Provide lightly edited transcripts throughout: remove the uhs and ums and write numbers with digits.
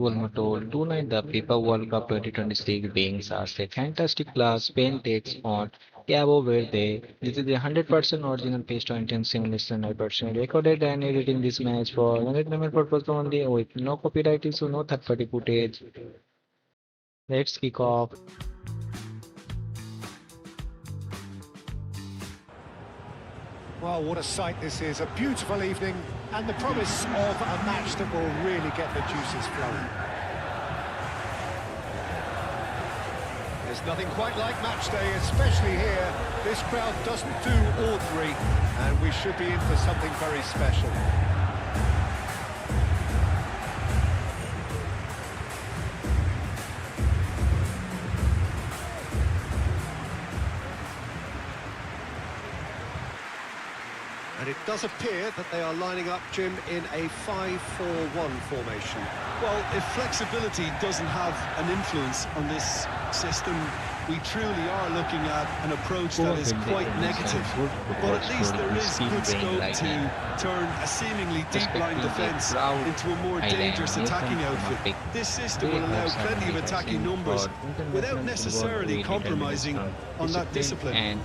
GoalMatol. Tonight, the FIFA World Cup 2026 brings us a fantastic class. Spain takes on Cabo Verde. This is a 100% original based on intense simulation. I personally recorded and editing this match for entertainment purpose only with no copyright issue, no third-party footage. Let's kick off. Well, what a sight this is. A beautiful evening and the promise of a match that will really get the juices flowing. There's nothing quite like match day, especially here. This crowd doesn't do ordinary, and we should be in for something very special. And it does appear that they are lining up, Jim, in a 5-4-1 formation. Well, if flexibility doesn't have an influence on this system, we truly are looking at an approach that is quite negative. But at least there is good scope to turn a seemingly deep-line defence into a more dangerous attacking outfit. This system will allow plenty of attacking numbers without necessarily compromising on that discipline.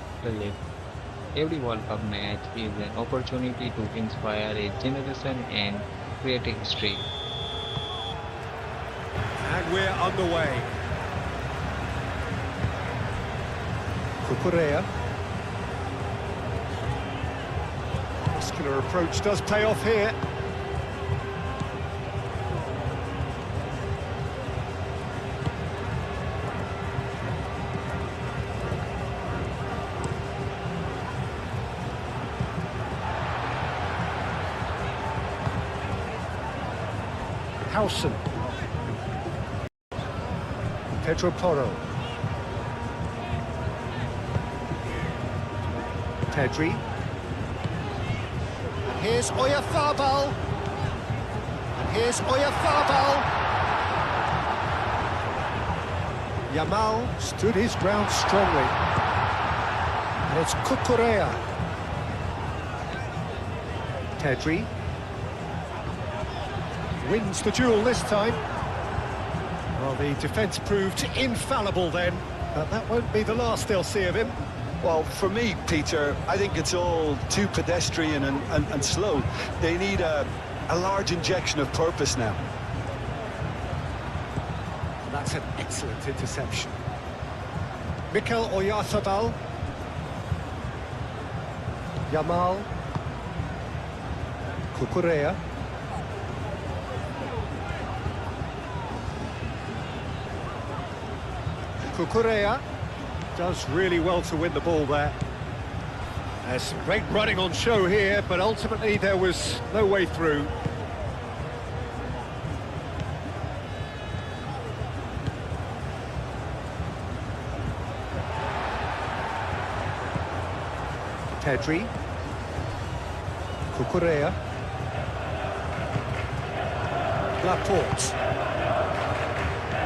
Every World Cup match is an opportunity to inspire a generation and create a history. And we're underway. Cucurella. Muscular approach does pay off here. Howson. Pedro Porro. Pedri. And here's Oyarzabal. And here's Oyarzabal. Yamal stood his ground strongly. And it's Cucurella. Pedri. Wins the duel this time. Well, the defence proved infallible then, but that won't be the last they'll see of him. Well, for me, Peter, I think it's all too pedestrian and slow. They need a large injection of purpose now. That's an excellent interception. Mikel Oyarzabal. Yamal. Cucurella. Cucurella does really well to win the ball there. There's some great running on show here, but ultimately there was no way through. Pedri. Cucurella. Laporte.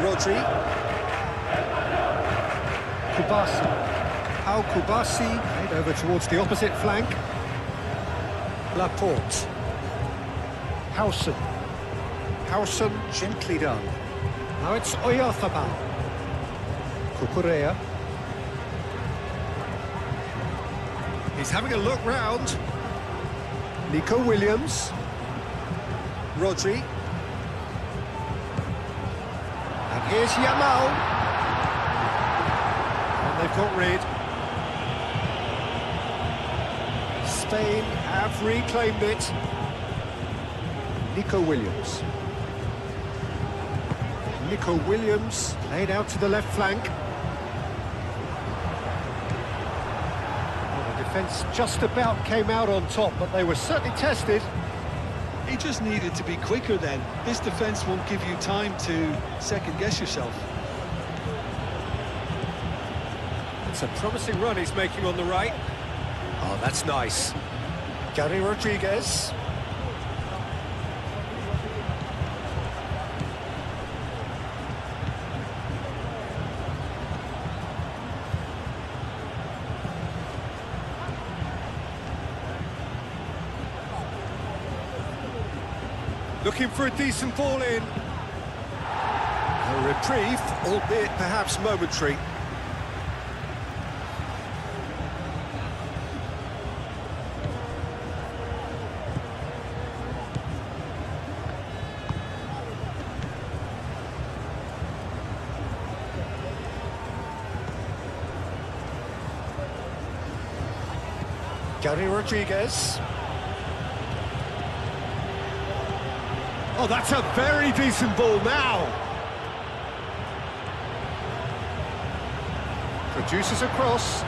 Rodri. Kubasi. Al Kubasi made over towards the opposite flank. Laporte. Howson. Howson gently done. Now it's Oyarzabal. Cucurella. He's having a look round. Nico Williams. Rodri. And here's Yamal. They've got rid. Spain have reclaimed it. Nico Williams. Nico Williams played out to the left flank. Well, the defence just about came out on top, but they were certainly tested. He just needed to be quicker then. This defence won't give you time to second-guess yourself. It's a promising run he's making on the right. Oh, that's nice. Gary Rodriguez. Looking for a decent ball in. reprieve, albeit perhaps momentary. Gary Rodriguez. Oh, that's a very decent ball now. Produces a cross.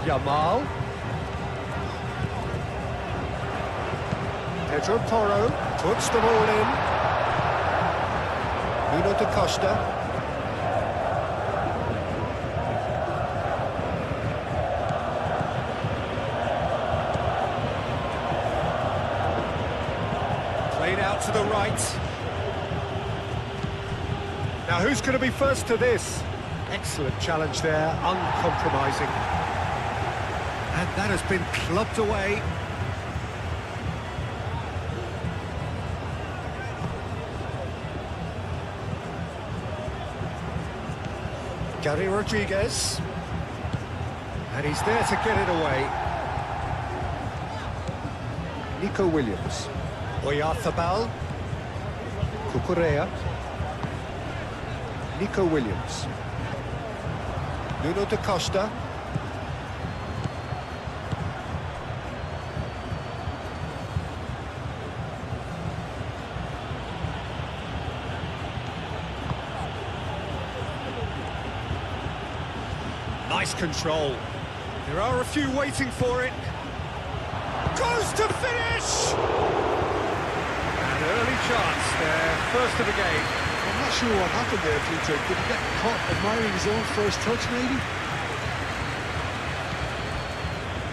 Yamal. Pedro Porro puts the ball in. Nuno da Costa. Played out to the right. Now who's going to be first to this? Excellent challenge there, uncompromising. And that has been clubbed away. Gary Rodriguez, and he's there to get it away. Nico Williams, Oyarzabal, Cucurella, Nico Williams, Nuno da Costa. Nice control. There are a few waiting for it. Goes to finish! An early chance there, first of the game. I'm not sure what happened there, Peter. Did he get caught admiring his own first touch, maybe?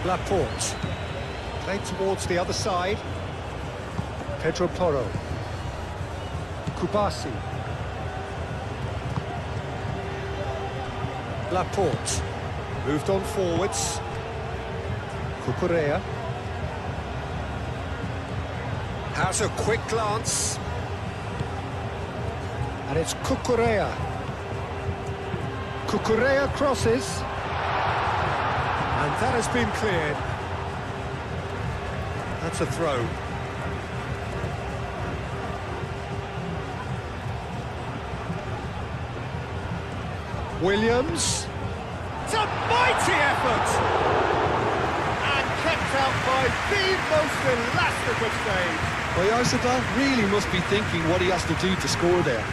Laporte. Played towards the other side. Pedro Porro. Kubasi. Laporte. Moved on forwards. Cucurella. Has a quick glance. And it's Cucurella. Cucurella crosses. And that has been cleared. That's a throw. Williams. It's a mighty effort! And kept out by the most elastic of saves. Oyarzabal really must be thinking what he has to do to score there.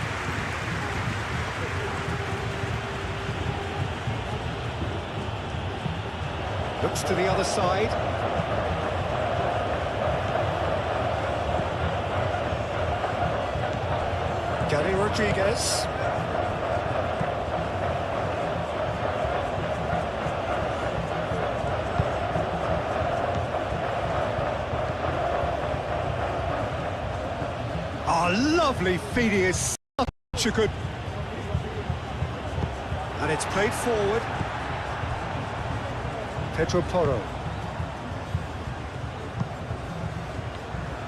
Looks to the other side. Gary Rodriguez. Oh, lovely feeding is such a good... And it's played forward. Pedro Porro.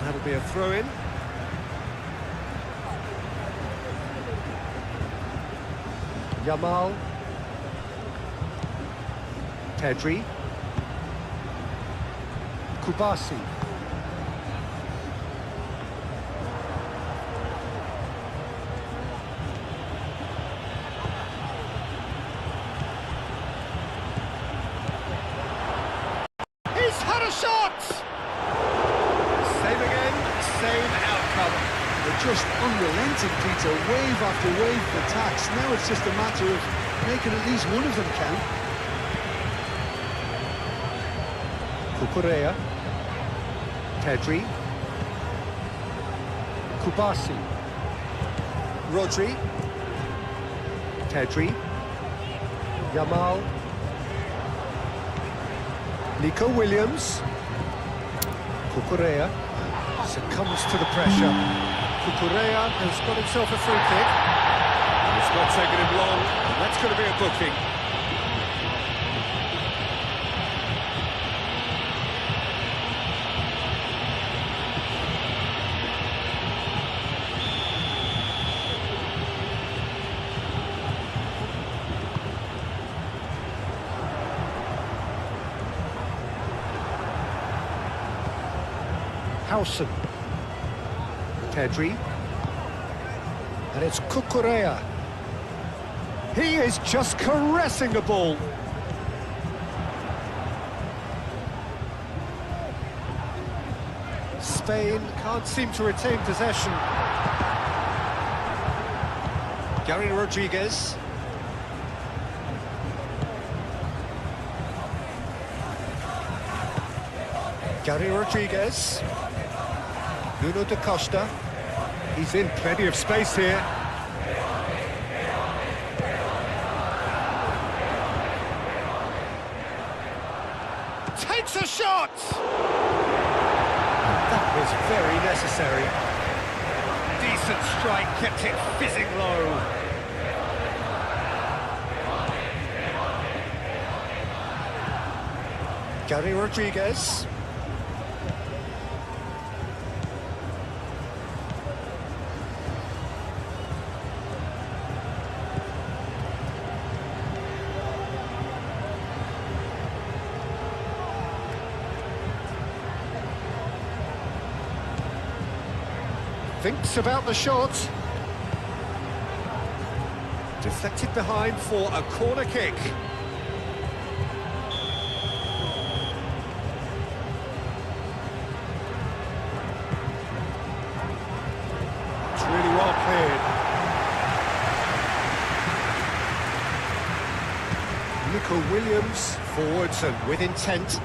That'll be a throw-in. Yamal. Pedri. Kubasi. Had a shot! Same again, same outcome. They're just unrelenting, Peter, wave after wave of attacks. Now it's just a matter of making at least one of them count. Cucurella. Pedri. Kubasi. Rodri. Pedri. Yamal. Nico Williams. Cucurella succumbs to the pressure. Cucurella has got himself a free kick. It's not taking him long, and that's going to be a booking. Howson. Pedri. And it's Cucurella. He is just caressing the ball. Spain can't seem to retain possession. Gary Rodriguez. Gary Rodriguez. Nuno da Costa. He's in plenty of space here. Takes a shot! That was very necessary. Decent strike, kept it fizzing low. Gary Rodriguez. Thinks about the shot. Deflected behind for a corner kick. It's really well cleared. Nico Williams forwards and with intent.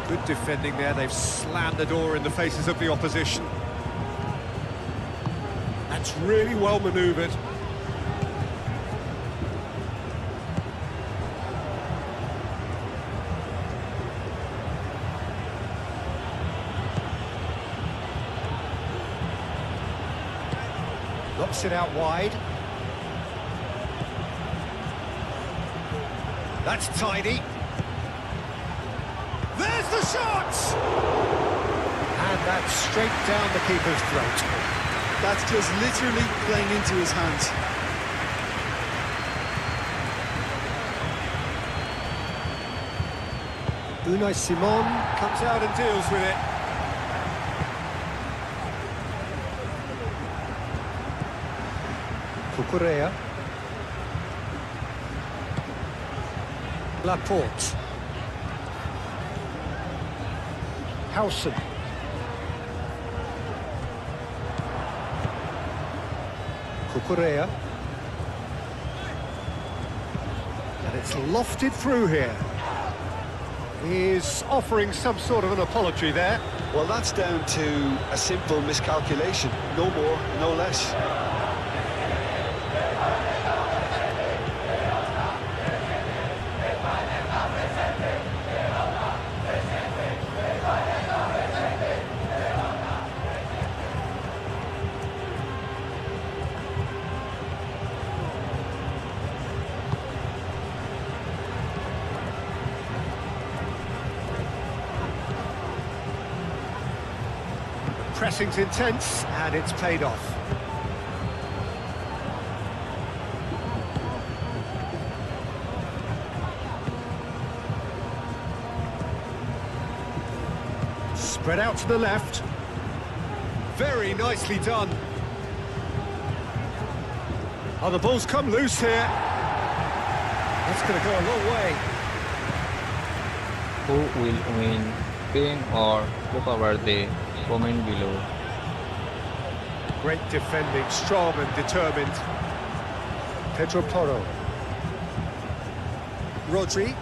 Good defending there, they've slammed the door in the faces of the opposition. That's really well manoeuvred. Locks it out wide. That's tidy. There's the shot! And that's straight down the keeper's throat. That's just literally playing into his hands. Unai Simon comes out and deals with it. Cucurella. Laporte. Howson. Cucurella. And it's lofted through here. He's offering some sort of an apology there. Well, that's down to a simple miscalculation. No more, no less. Pressing's intense, and it's paid off. Spread out to the left. Very nicely done. Oh, the ball's come loose here. That's going to go a long way. Who will win, Spain or Cabo Verde? Comment below. Great defending, strong and determined. Pedro Porro. Rodri.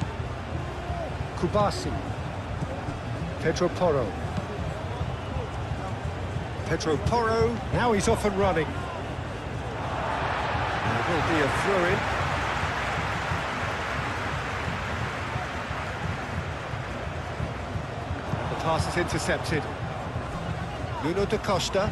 Kubasi. Pedro Porro. Pedro Porro. Now he's off and running. There will be a throw-in. The pass is intercepted. Nuno da Costa.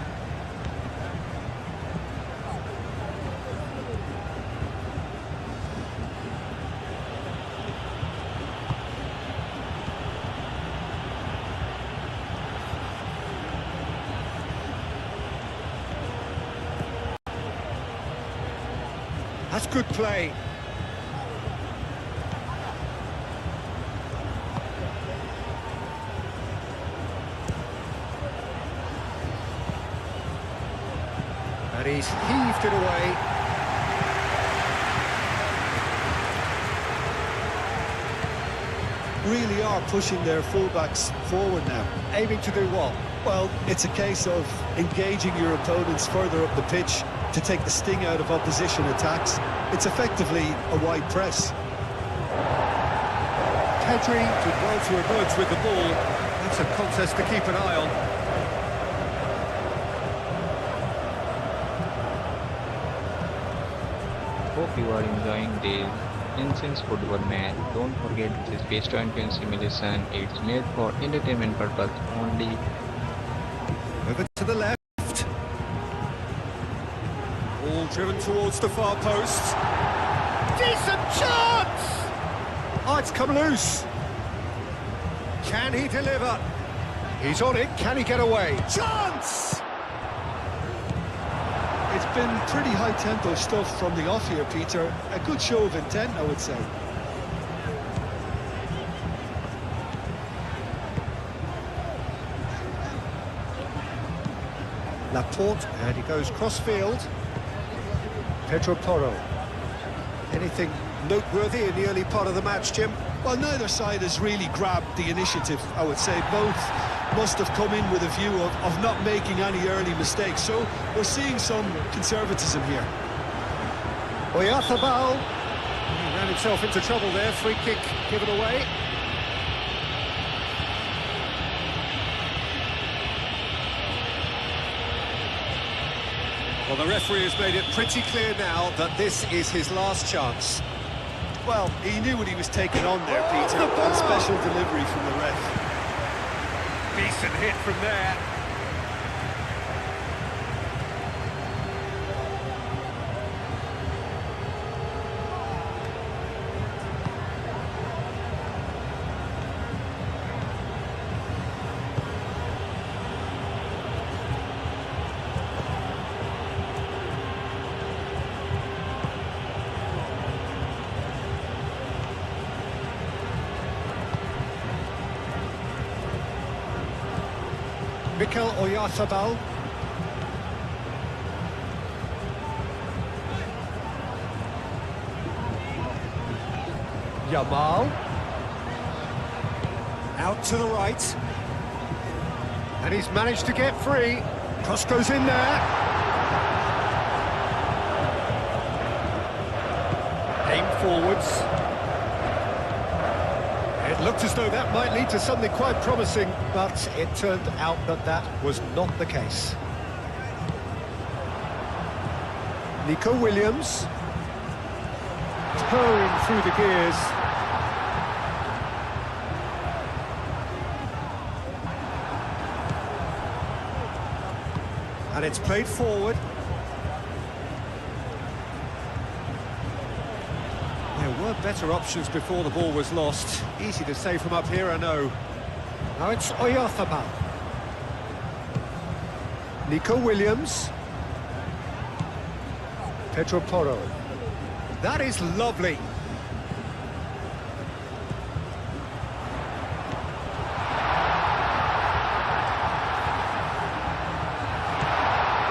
That's good play. drifted away. Really are pushing their fullbacks forward now. Aiming to do what? Well, it's a case of engaging your opponents further up the pitch to take the sting out of opposition attacks. It's effectively a wide press. Pedri did well to emerge with the ball. That's a contest to keep an eye on. Hope you are enjoying this intense football match. Don't forget this is based on simulation. It's made for entertainment purpose only. Over to the left. Ball driven towards the far post. Decent chance! Oh, it's come loose. Can he deliver? He's on it. Can he get away? Chance! It's been pretty high-tempo stuff from the off here, Peter. A good show of intent, I would say. Laporte, and he goes cross-field. Pedro Porro. Anything noteworthy in the early part of the match, Jim? Well, neither side has really grabbed the initiative, I would say. Both must have come in with a view of not making any early mistakes. So we're seeing some conservatism here. Oyarzabal. He ran himself into trouble there. Free kick given away. Well, the referee has made it pretty clear now that this is his last chance. Well, he knew what he was taking on there, Peter. A special delivery from the ref. Decent hit from there. Mikel Oyarzabal. Yamal. Out to the right. And he's managed to get free. Cross goes in there. Aim forwards. It looked as though that might lead to something quite promising, but it turned out that that was not the case. Nico Williams. Purring through the gears. And it's played forward. There were better options before the ball was lost. Easy to say from up here, I know. Now it's Oyarzabal. Nico Williams. Pedro Porro. That is lovely.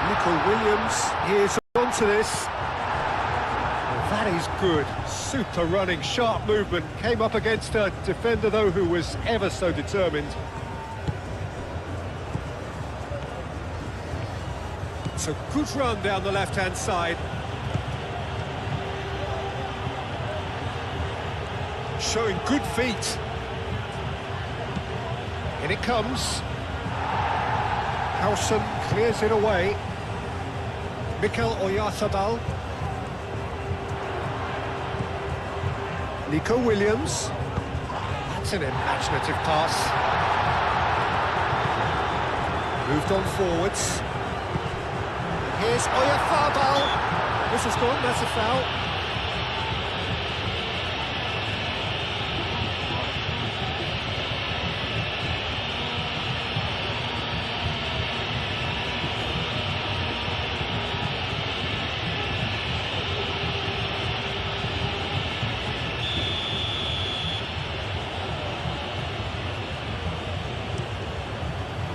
Nico Williams is onto this. That is good. Super running, sharp movement. Came up against a defender, though, who was ever so determined. It's a good run down the left-hand side. Showing good feet. In it comes. Howson clears it away. Mikel Oyarzabal. Nico Williams. That's an imaginative pass. Moved on forwards. Here's Oyarzabal. This has gone, that's a foul.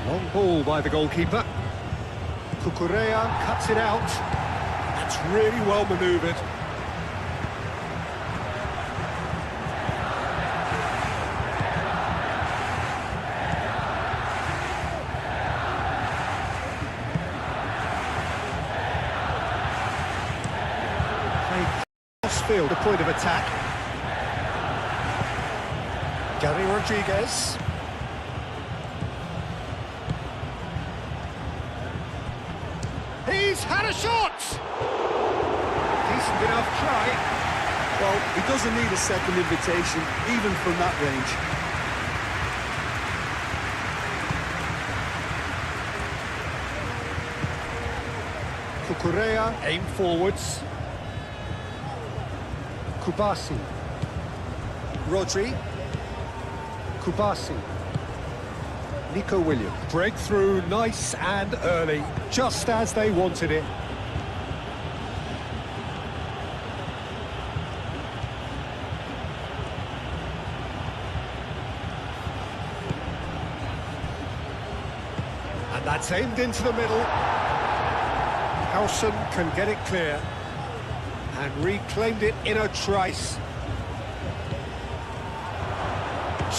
Long ball by the goalkeeper. Cucurella cuts it out. That's really well manoeuvred. Field, the point of attack. Gary Rodriguez. He's had a shot! Decent enough try. Well, he doesn't need a second invitation, even from that range. Cucurella aimed forwards. Kubasi. Rodri. Kubasi. Nico Williams. Breakthrough, nice and early, just as they wanted it. And that's aimed into the middle. Howson can get it clear. And reclaimed it in a trice.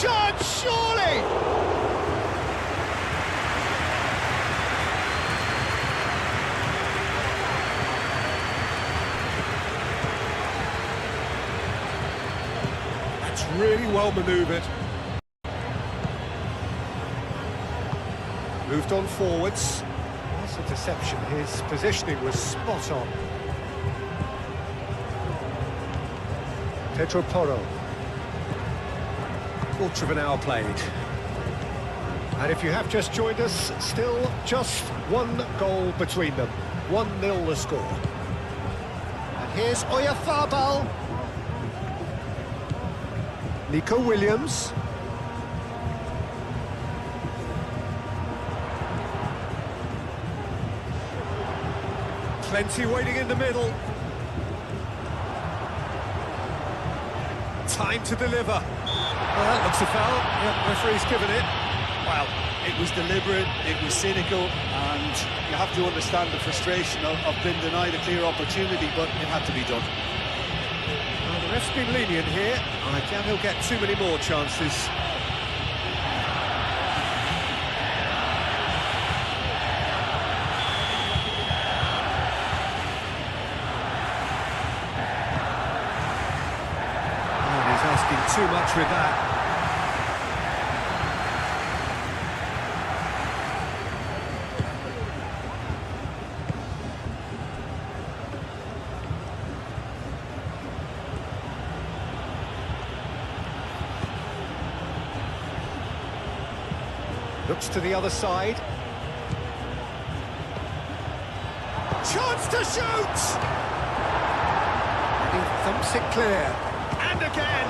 Chance, surely! That's really well manoeuvred. Moved on forwards. That's a deception. His positioning was spot on. Pedro Porro. Quarter of an hour played. And if you have just joined us, still just one goal between them. 1-0 the score. And here's Oyarzabal. Nico Williams. Plenty waiting in the middle. Time to deliver. Well, that looks a foul. Yep, referee's given it. Well, it was deliberate, it was cynical, and you have to understand the frustration of being denied a clear opportunity, but it had to be done. Well, the ref's been lenient here. I doubt he'll get too many more chances. Too much with that. Looks to the other side. Chance to shoot! He thumps it clear. And again!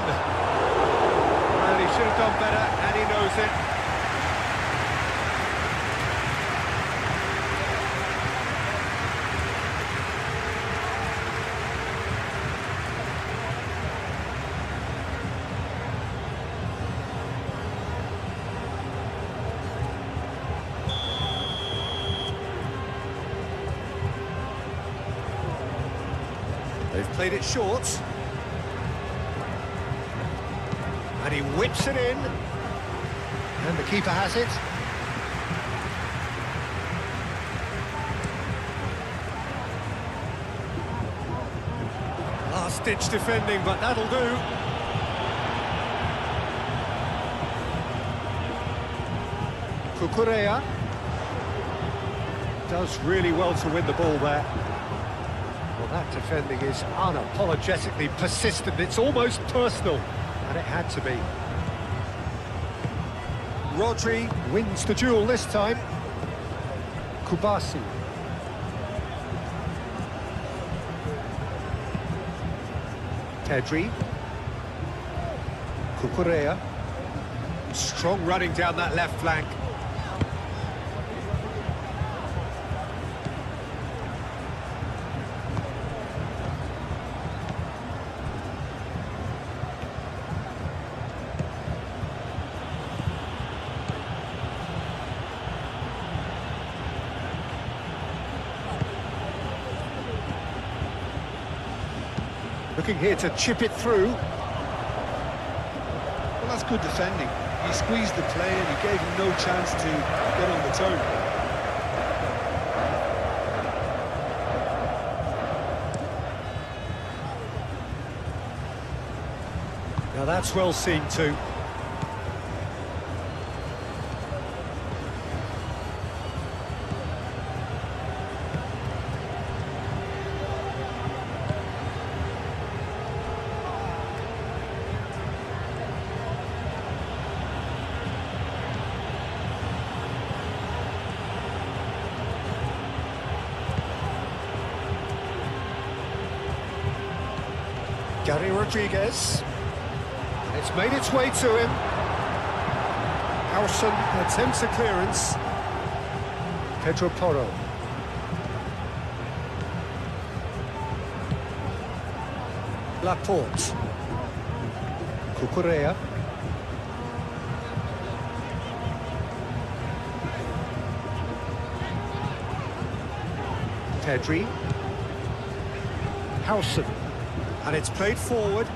Well, he should have done better, and he knows it. They've played it short. And he whips it in. And the keeper has it. Last-ditch defending, but that'll do. Cucurella does really well to win the ball there. Well, that defending is unapologetically persistent. It's almost personal. And it had to be. Rodri wins the duel this time. Kubasi. Pedri. Cucurella. Strong running down that left flank. Looking here to chip it through. Well, that's good defending. He squeezed the play and he gave him no chance to get on the turn. Now that's well seen too. Gary Rodriguez. It's made its way to him. Howson attempts a clearance. Pedro Porro. Laporte. Cucurella. Pedri. Howson. And it's played forward.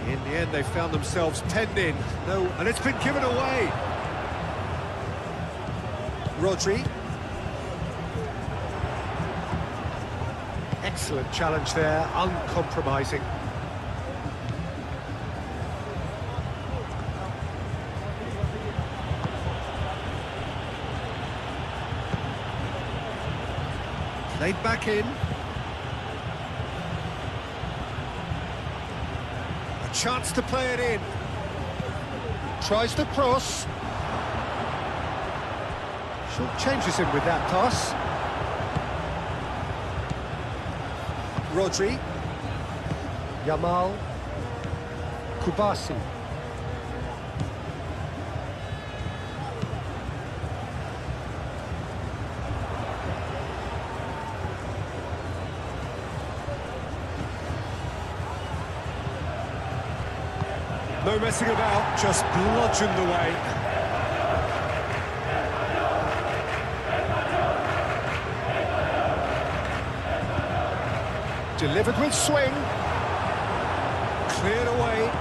In the end, they found themselves penned in. No, and it's been given away. Rodri. Excellent challenge there, uncompromising. Played back in. A chance to play it in. Tries the cross. Short changes him with that pass. Rodri. Yamal. Kubasi. No messing about, just bludgeoned away. Delivered with swing. Cleared away.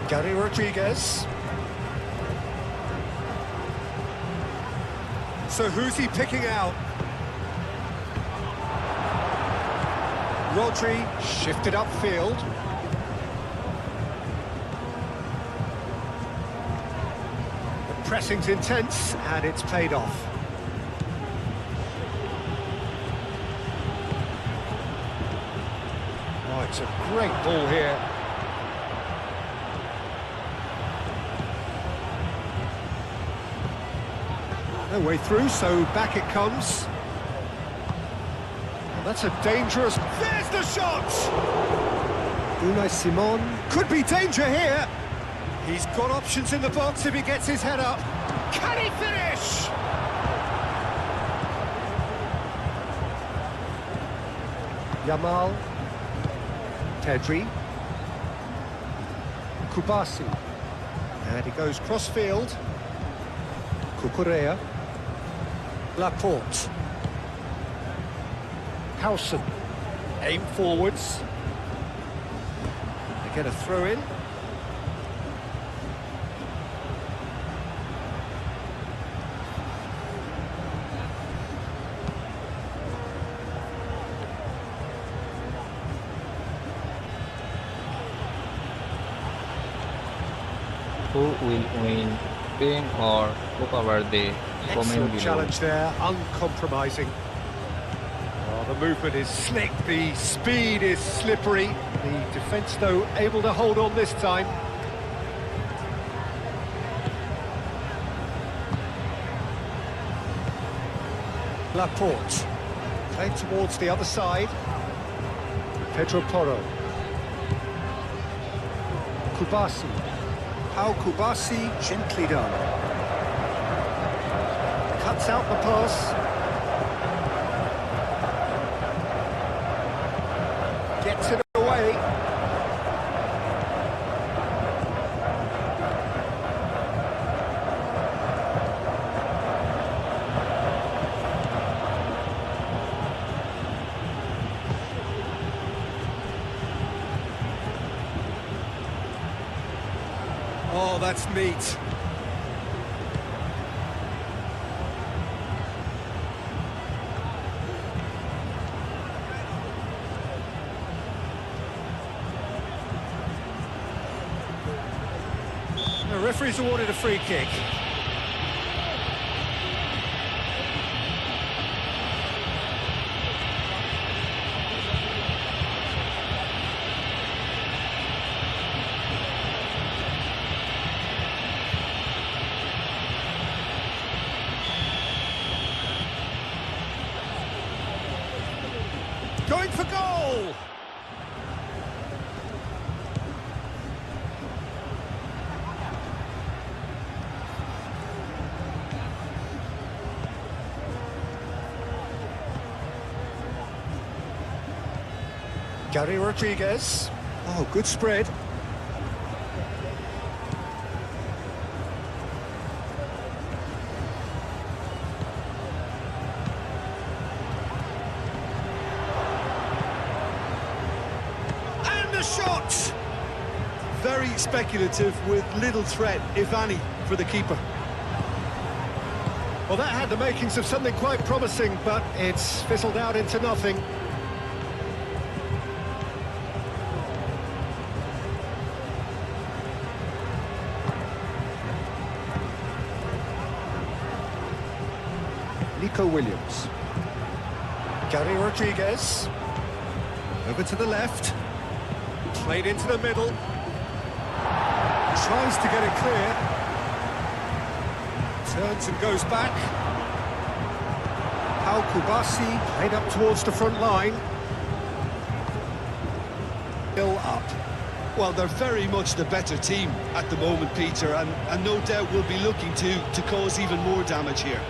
Gary Rodriguez. So who's he picking out? Rodri shifted upfield. The pressing's intense and it's paid off. Oh, it's a great ball here. No way through, so back it comes. Well, that's a dangerous... There's the shot! Unai Simon. Could be danger here. He's got options in the box if he gets his head up. Can he finish? Yamal. Pedri. Kubasi. And he goes cross-field. Cucurella. Laporte. Howson. Aim forwards. They get a throw in. Who will win, Spain or Cabo Verde? Comment Excellent below. challenge there, uncompromising. Oh, the movement is slick, the speed is slippery. The defence, though, able to hold on this time. Laporte. Played towards the other side. Pedro Porro. Kubasi. How Kubasi, gently done. Cuts out the pass. Gets it away. Oh, that's neat. The referee's awarded a free kick. Going for goal! Gary Rodriguez. Oh, good spread. And the shot! Very speculative with little threat, if any, for the keeper. Well, that had the makings of something quite promising, but it's fizzled out into nothing. Nico Williams. Gary Rodriguez. Over to the left. Played into the middle. Tries to get it clear. Turns and goes back. Pau Kubasi played up towards the front line. Still up. Well, they're very much the better team at the moment, Peter, and no doubt will be looking to cause even more damage here.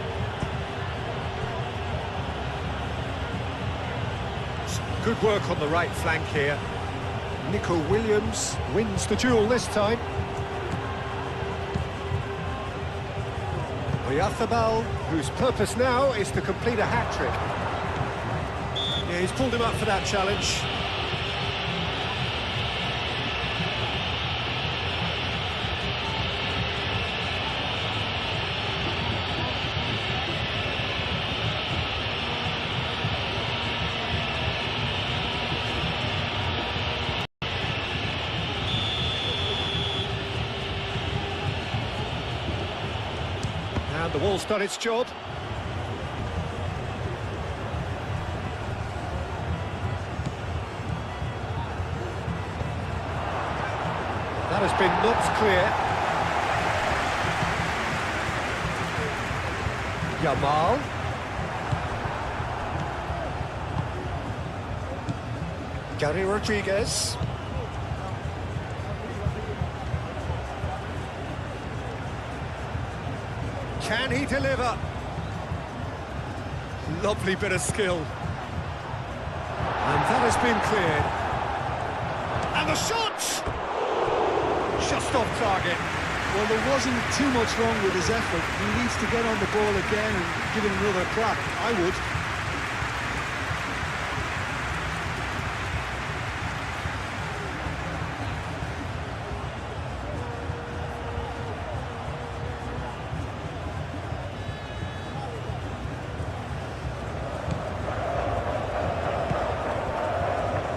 Good work on the right flank here. Nico Williams wins the duel this time. Oyarzábal, whose purpose now is to complete a hat-trick. Yeah, he's pulled him up for that challenge. And the wall's done its job. That has been knocked clear. Yamal. Gary Rodriguez. Can he deliver? Lovely bit of skill. And that has been cleared. And the shot! Just off target. Well, there wasn't too much wrong with his effort. He needs to get on the ball again and give it another crack. I would.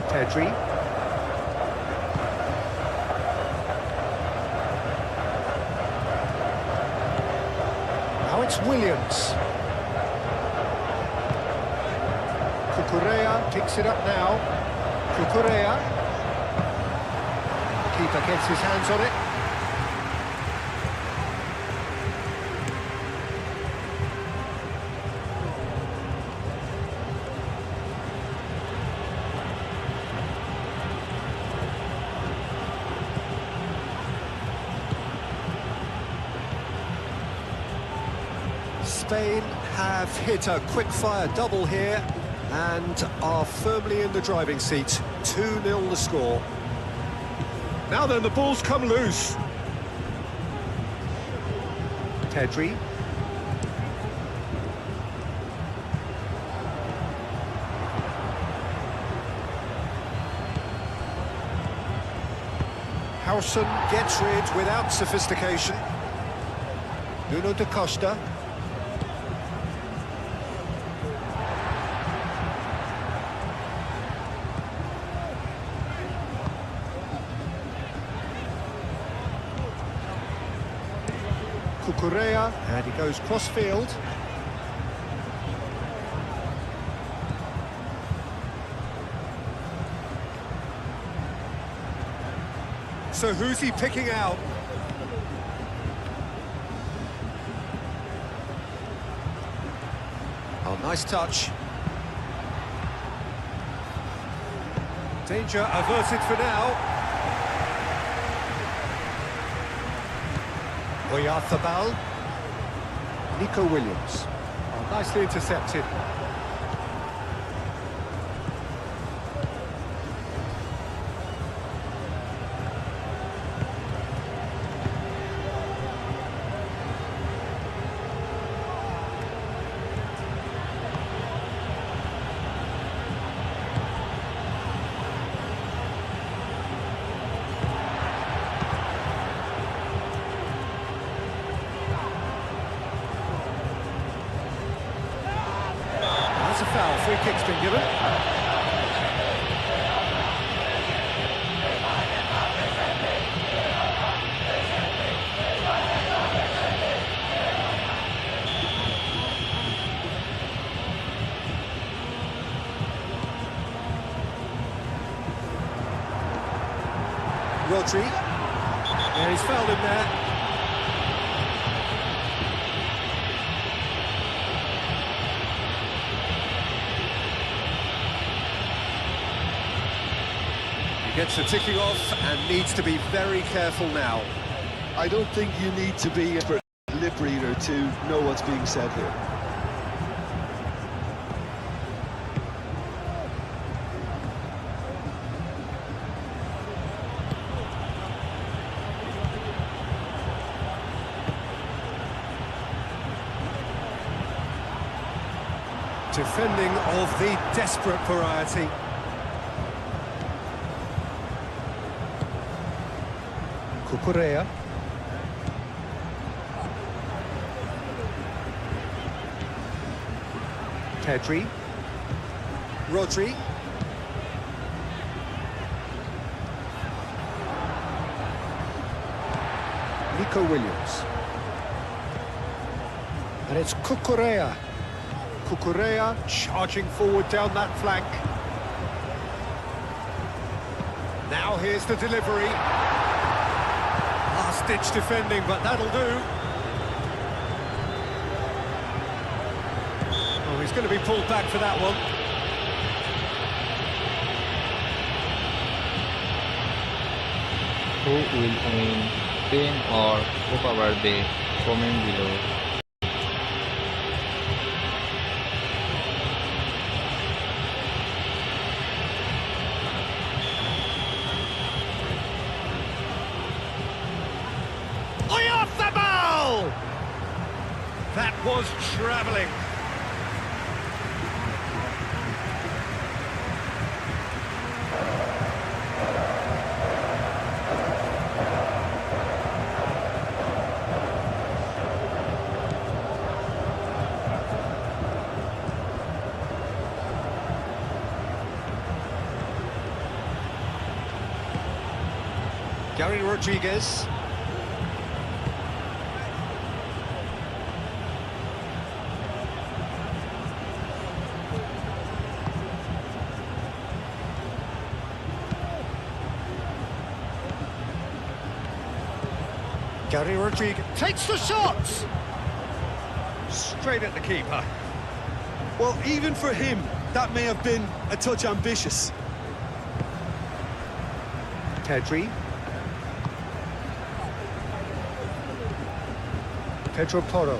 Pedri. Now it's Williams. Cucurella picks it up now. Cucurella. Keeper gets his hands on it. Spain have hit a quick-fire double here and are firmly in the driving seat. 2-0 the score. Now then, the ball's come loose. Pedri. Howson gets rid without sophistication. Nuno da Costa. Cucurella, and he goes cross-field. So who's he picking out? Oh, nice touch. Danger averted for now. Oyarthabal. Nico Williams. Oh, nicely intercepted. That's a foul. Free kick's been given. Rodri. Yeah, he's fouled him there. He gets the ticking off and needs to be very careful now. I don't think you need to be a lip reader to know what's being said here. Defending of the desperate variety. Cucurella. Pedri. Rodri. Nico Williams. And it's Cucurella. Cucurella charging forward down that flank. Now here's the delivery. Last-ditch defending, but that'll do. Oh, he's going to be pulled back for that one. Who will win, Spain or Cabo Verde? Comment below. Oyarthabal! That was travelling. Gary Rodriguez. Gary Rodriguez takes the shot! Straight at the keeper. Well, even for him, that may have been a touch ambitious. Pedri. Pedro Porro.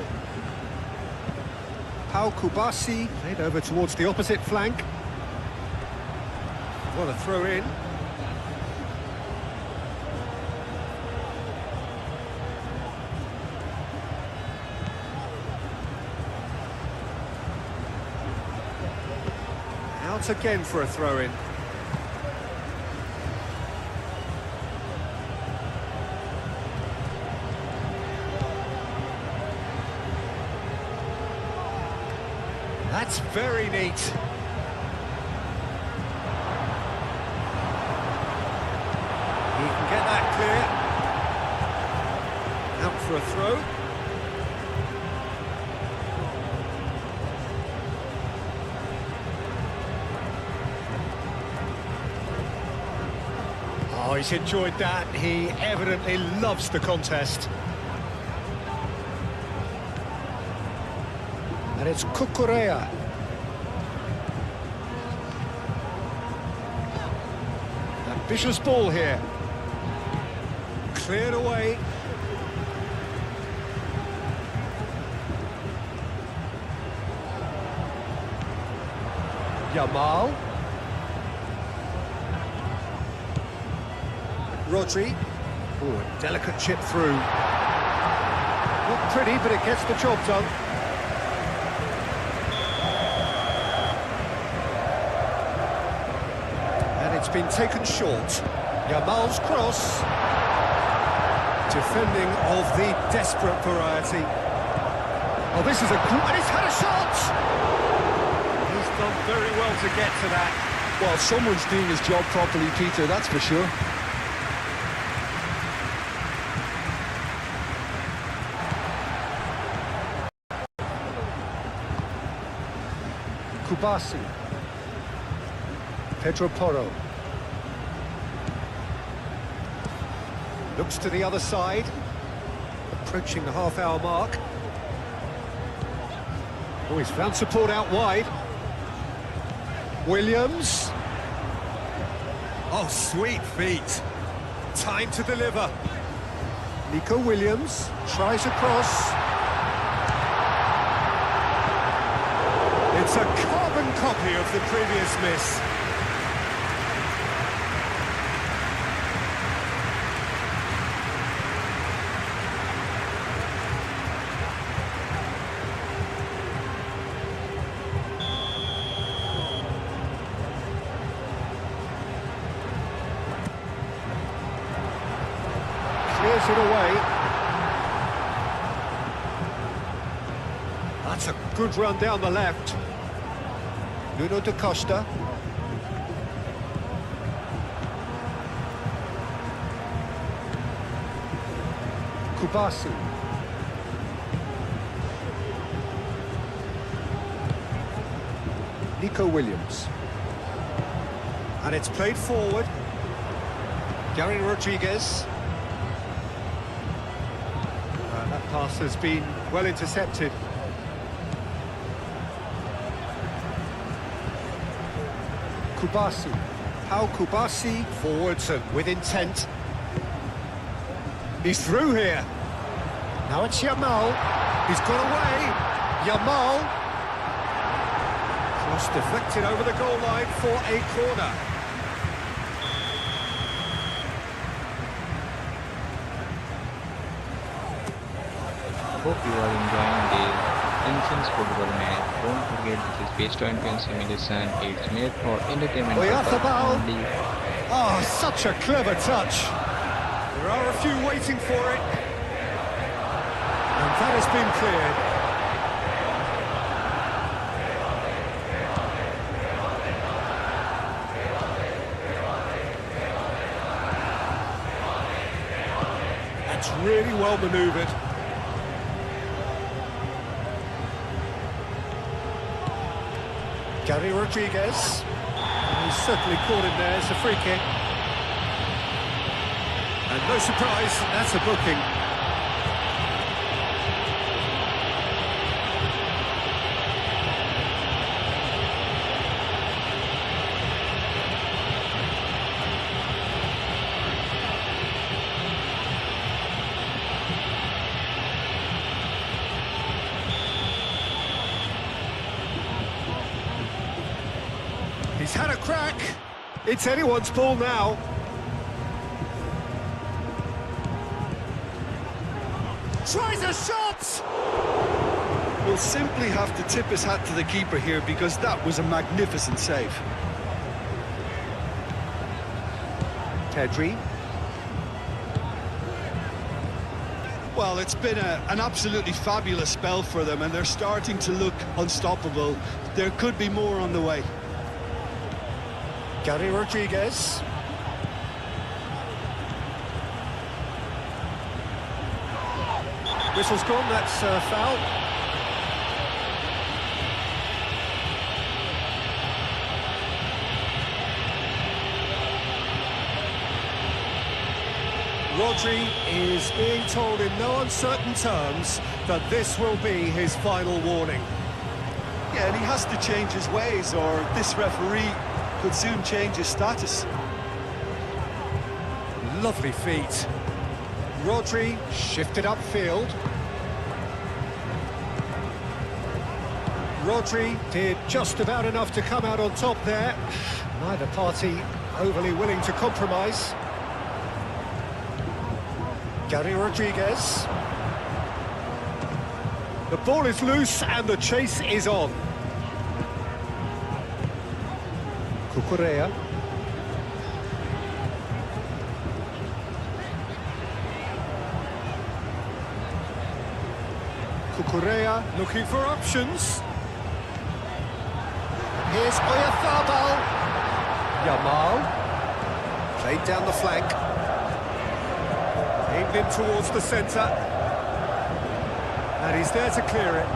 Pau Kubasi played over towards the opposite flank. What a throw in. Out again for a throw in. That's very neat. He can get that clear. Out for a throw. Oh, he's enjoyed that. He evidently loves the contest. And it's Cucurella. Ambitious ball here. Cleared away. Yamal. Rodri. Oh, a delicate chip through. Not pretty, but it gets the job done. And it's been taken short. Yamal's cross. Defending of the desperate variety. Oh, this is a good... And he's had a shot! He's done very well to get to that. Well, someone's doing his job properly, Peter, that's for sure. Kubasi. Pedro Porro. Looks to the other side. Approaching the half-hour mark. Oh, he's found support out wide. Williams. Oh, sweet feet. Time to deliver. Nico Williams tries a cross. It's a carbon copy of the previous miss. Clears it away. That's a good run down the left. Nuno da Costa. Kubasi. Nico Williams. And it's played forward. Gary Rodriguez. That pass has been well intercepted. Kubasi. Pau Kubasi forwards and with intent. He's through here. Now it's Yamal. He's got away. Yamal. Cross deflected over the goal line for a corner. Hope you are enjoying the intense football match. Don't forget this is based on simulation. It's made for entertainment purpose only. Oh, such a clever touch. There are a few waiting for it. And that has been cleared. That's really well manoeuvred. Gary Rodriguez. He's certainly caught him there. It's a free kick. And no surprise, that's a booking. He's had a crack. It's anyone's ball now. Tries a shot! We'll simply have to tip his hat to the keeper here because that was a magnificent save. Pedri. Well, it's been an absolutely fabulous spell for them, and they're starting to look unstoppable. There could be more on the way. Gary Rodriguez. Whistle's gone, that's foul. Rodri is being told in no uncertain terms that this will be his final warning. Yeah, and he has to change his ways, or this referee could soon change his status. Lovely feet. Rodri shifted upfield. Rodri did just about enough to come out on top there. Neither party overly willing to compromise. Gary Rodriguez. The ball is loose and the chase is on. Cucurella. Cucurella looking for options. Here's Oyarzabal. Yamal. Played down the flank. Aimed in towards the centre. And he's there to clear it.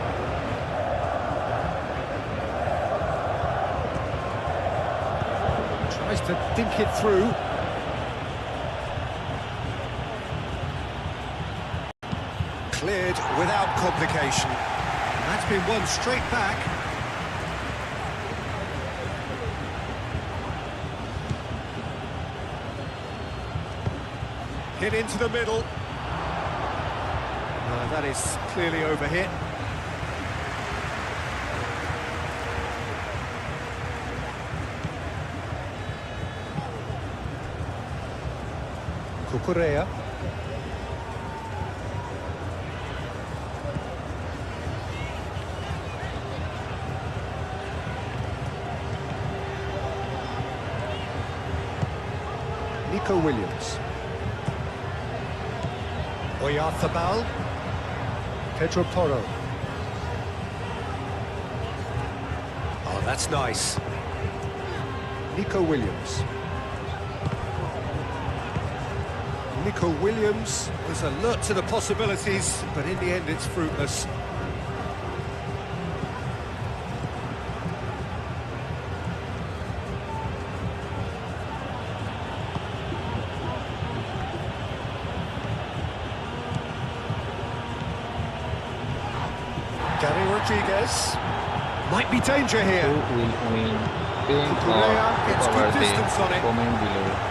Tries to dink it through. Cleared without complication. And that's been won straight back. Hit into the middle. That is clearly overhit. Cucurella. Nico Williams. Oyarzabal. Pedro Porro. Oh, that's nice. Nico Williams. Nico Williams was alert to the possibilities, but in the end it's fruitless. Gary Rodriguez. Might be danger here. Who will win? Paying Cucurella gets or good Verde? distance on it. Comment below.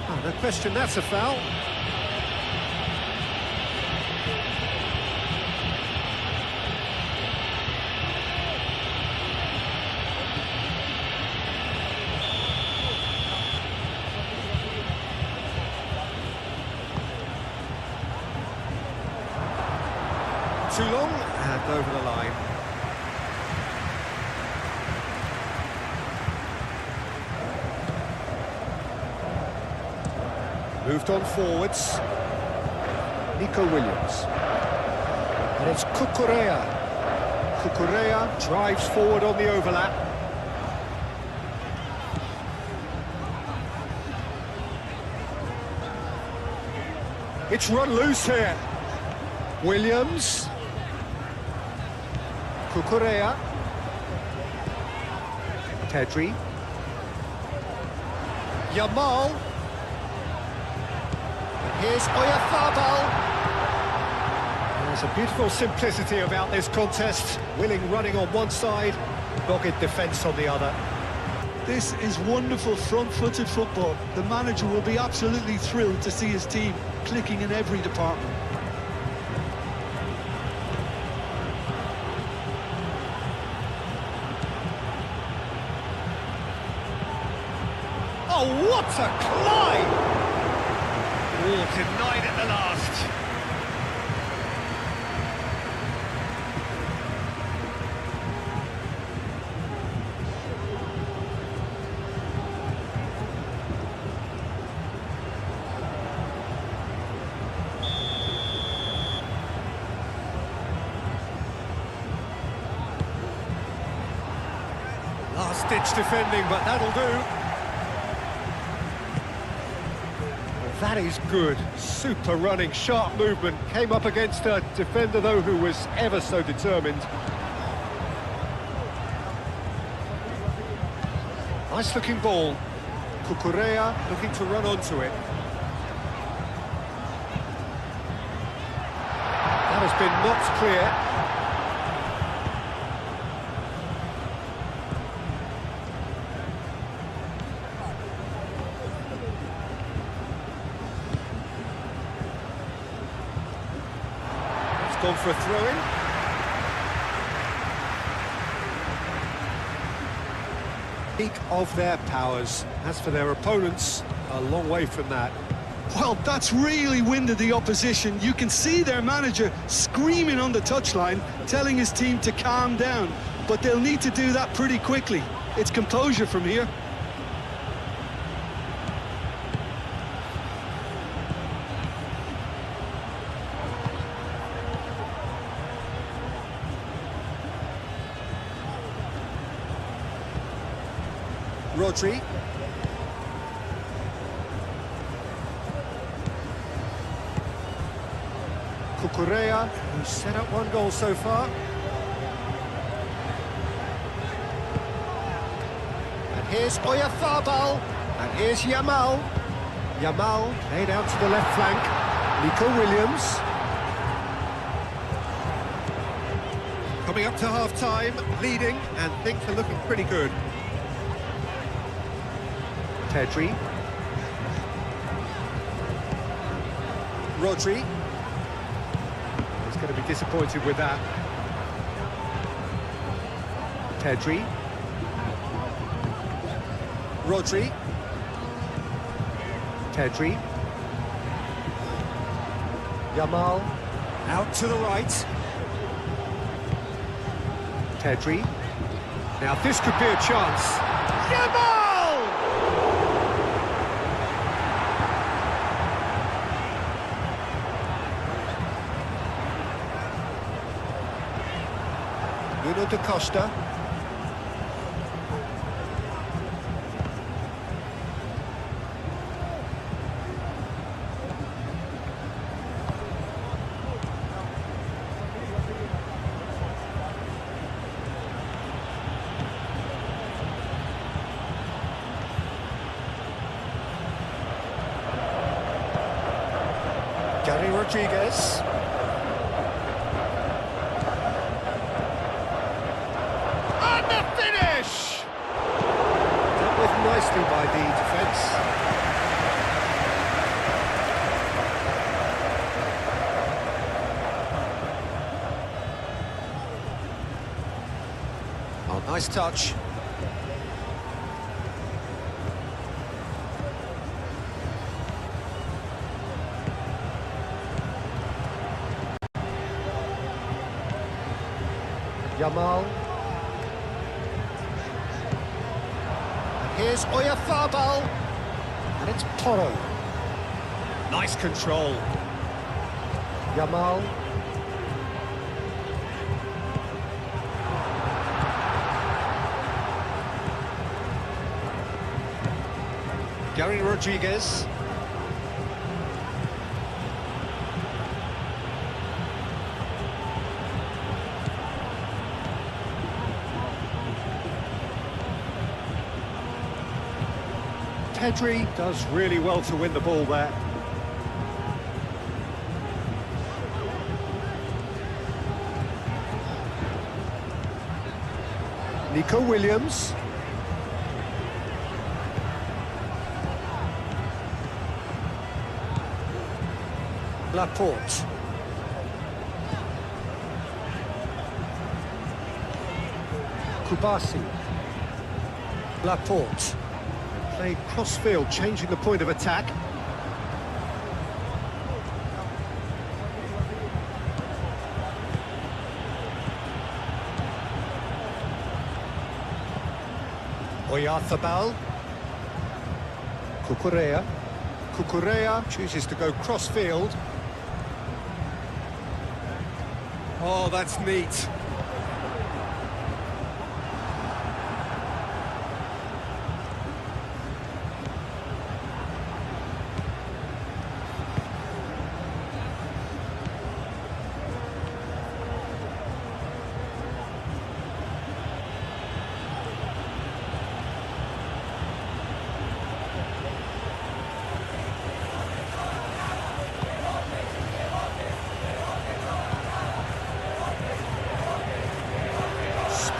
Oh, no question, that's a foul. Too long and over the line. Moved on forwards. Nico Williams. And it's Cucurella. Cucurella drives forward on the overlap. It's run loose here. Williams. Cucurella. Pedri. Yamal. And here's Oyarzabal. There's a beautiful simplicity about this contest. Willing running on one side, dogged defence on the other. This is wonderful front-footed football. The manager will be absolutely thrilled to see his team clicking in every department. Oh, what a climb! Oh, denied at the last. Last-ditch defending, but that'll do. That is good. Super running, sharp movement. Came up against a defender, though, who was ever so determined. Nice-looking ball. Cucurella looking to run onto it. That has been knocked clear. Gone for a throw-in. Peak of their powers. As for their opponents, a long way from that. Well, that's really winded the opposition. You can see their manager screaming on the touchline, telling his team to calm down. But they'll need to do that pretty quickly. It's composure from here. Rodri. Cucurella, who's set up one goal so far. And here's Oyarzabal, and here's Yamal. Yamal played out to the left flank. Nico Williams. Coming up to half-time, leading, and things are looking pretty good. Pedri. Rodri. He's going to be disappointed with that. Pedri. Rodri. Pedri. Yamal. Out to the right. Pedri. Now this could be a chance. Yamal! Nuno da Costa. Gary Rodriguez. Nicely by the defence. Oh, nice touch. Yamal. Here's Oyarzabal, and it's Toro. Nice control. Yamal. Gary Rodriguez. Pedri does really well to win the ball there. Nico Williams. Laporte. Kubasi. Laporte. Played cross-field, changing the point of attack. Oyarzabal. Cucurella. Cucurella chooses to go cross-field. Oh, that's neat.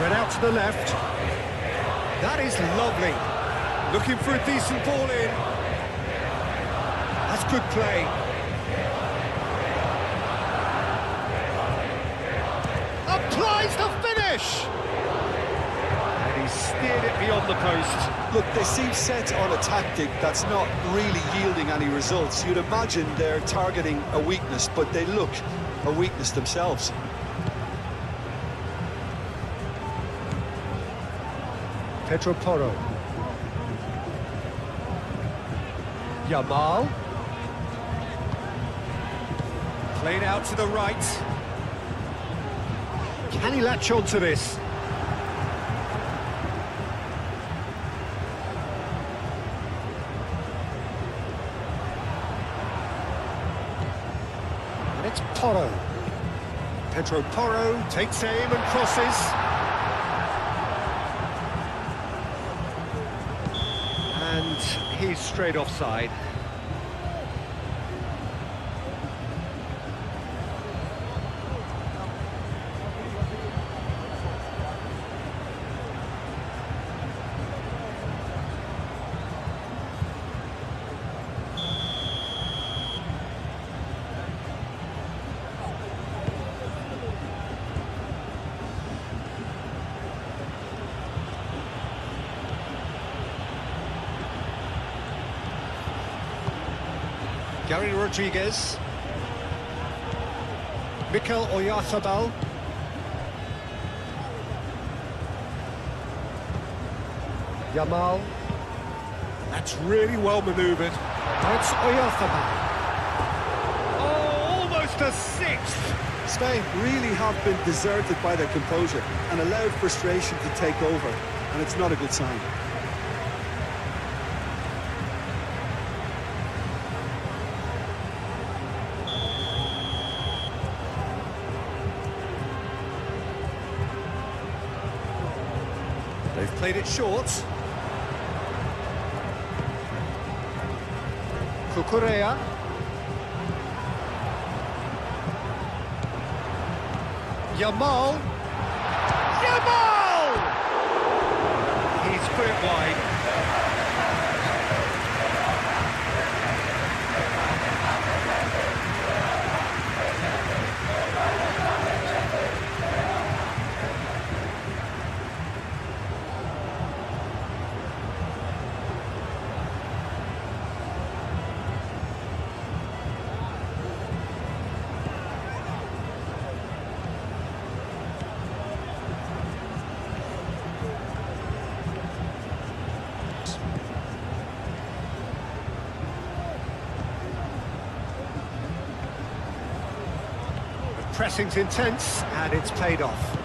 Spread out to the left. That is lovely. Looking for a decent ball in. That's good play. Applies the finish! And he steered it beyond the post. Look, they seem set on a tactic that's not really yielding any results. You'd imagine they're targeting a weakness, but they look a weakness themselves. Pedro Porro. Yamal. Played out to the right. Can he latch on to this? And it's Porro. Pedro Porro takes aim and crosses. And he's straight offside. Gary Rodriguez. Mikel Oyarzabal. Yamal. That's really well manoeuvred. That's Oyarzabal. Oh, almost a sixth. Spain really have been deserted by their composure and allowed frustration to take over, and it's not a good sign. They've played it short. Cucurella. Yamal. Yamal! He's put it wide. Pressing's intense, and it's paid off.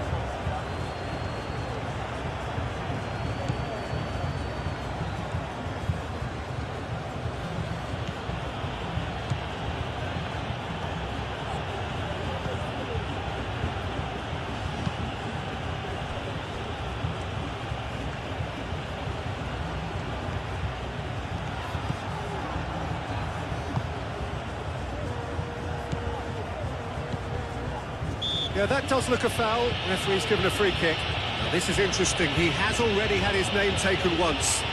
Yeah, that does look a foul. Referee's given a free kick. Now, this is interesting. He has already had his name taken once.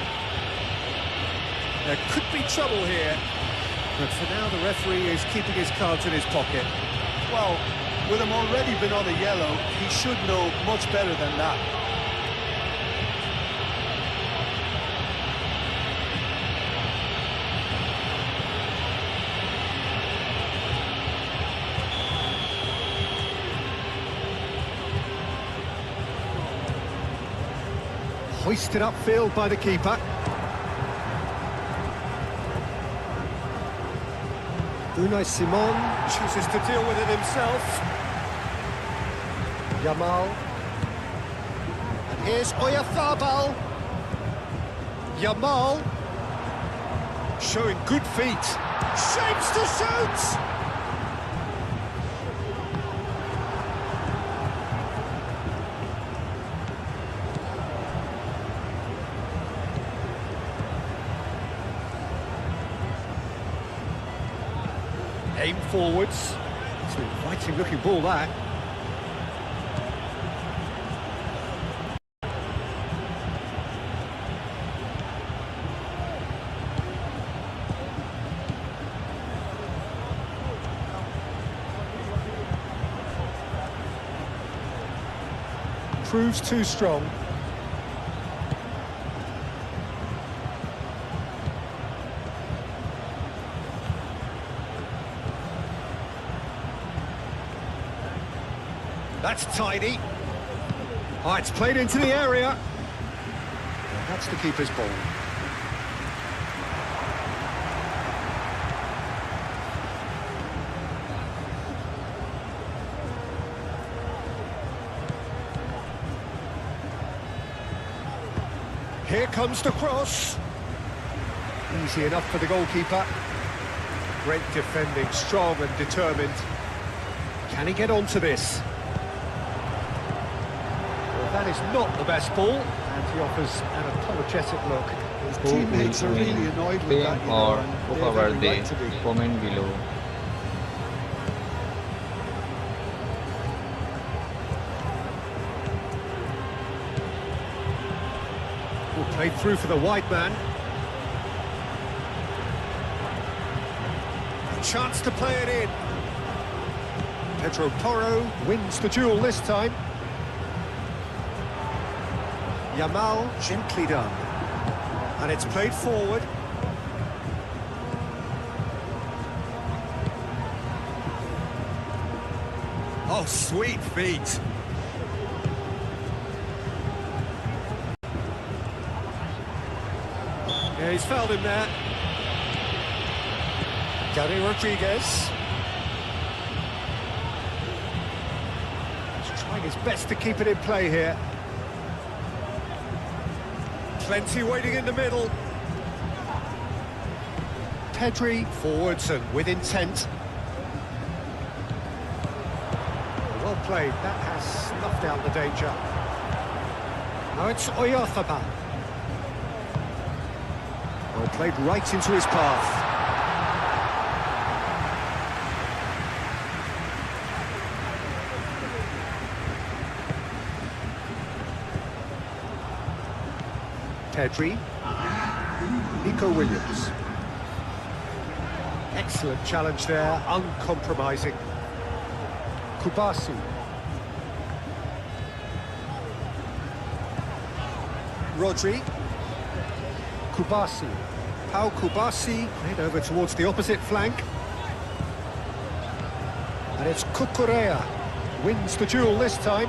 There could be trouble here. But for now, the referee is keeping his cards in his pocket. Well, with him already been on a yellow, he should know much better than that. Hoisted upfield by the keeper. Unai Simon chooses to deal with it himself. Yamal. And here's Oyarzabal. Yamal. Showing good feet. Shapes to shoot! Aim forwards. It's an inviting looking ball, that. proves too strong. That's tidy. Oh, it's played into the area. And that's the keeper's ball. Here comes the cross. Easy enough for the goalkeeper. Great defending, strong and determined. Can he get onto this? Well, that is not the best ball, and he offers an apologetic look. His Who teammates are will really win, annoyed with that, Spain you or know, and Cabo they're very Verde? right to be. Comment below. Played through for the wide man. A chance to play it in. Pedro Porro wins the duel this time. Yamal gently done. And it's played forward. Oh, sweet feet. Yeah, he's fouled him there. Gary Rodriguez. He's trying his best to keep it in play here. Plenty waiting in the middle. Pedri forwards and with intent. Well played, that has snuffed out the danger. Now it's Oyarzabal. Well played right into his path. Pedri. Nico Williams. Excellent challenge there, uncompromising. Kubasi. Rodri. Kubasi. Pau Kubasi, played over towards the opposite flank. And it's Cucurella, wins the duel this time.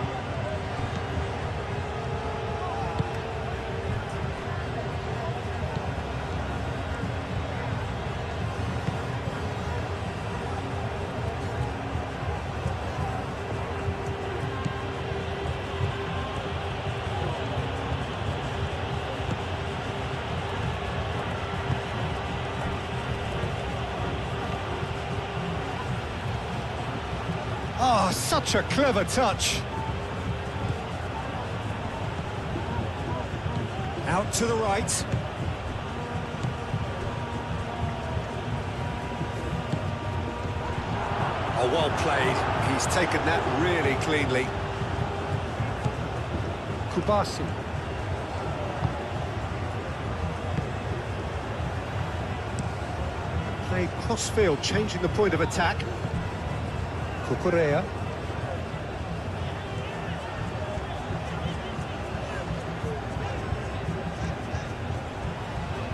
Oh, such a clever touch. Out to the right. Oh, well played. He's taken that really cleanly. Kubasi. Played cross-field, changing the point of attack. Cucurella.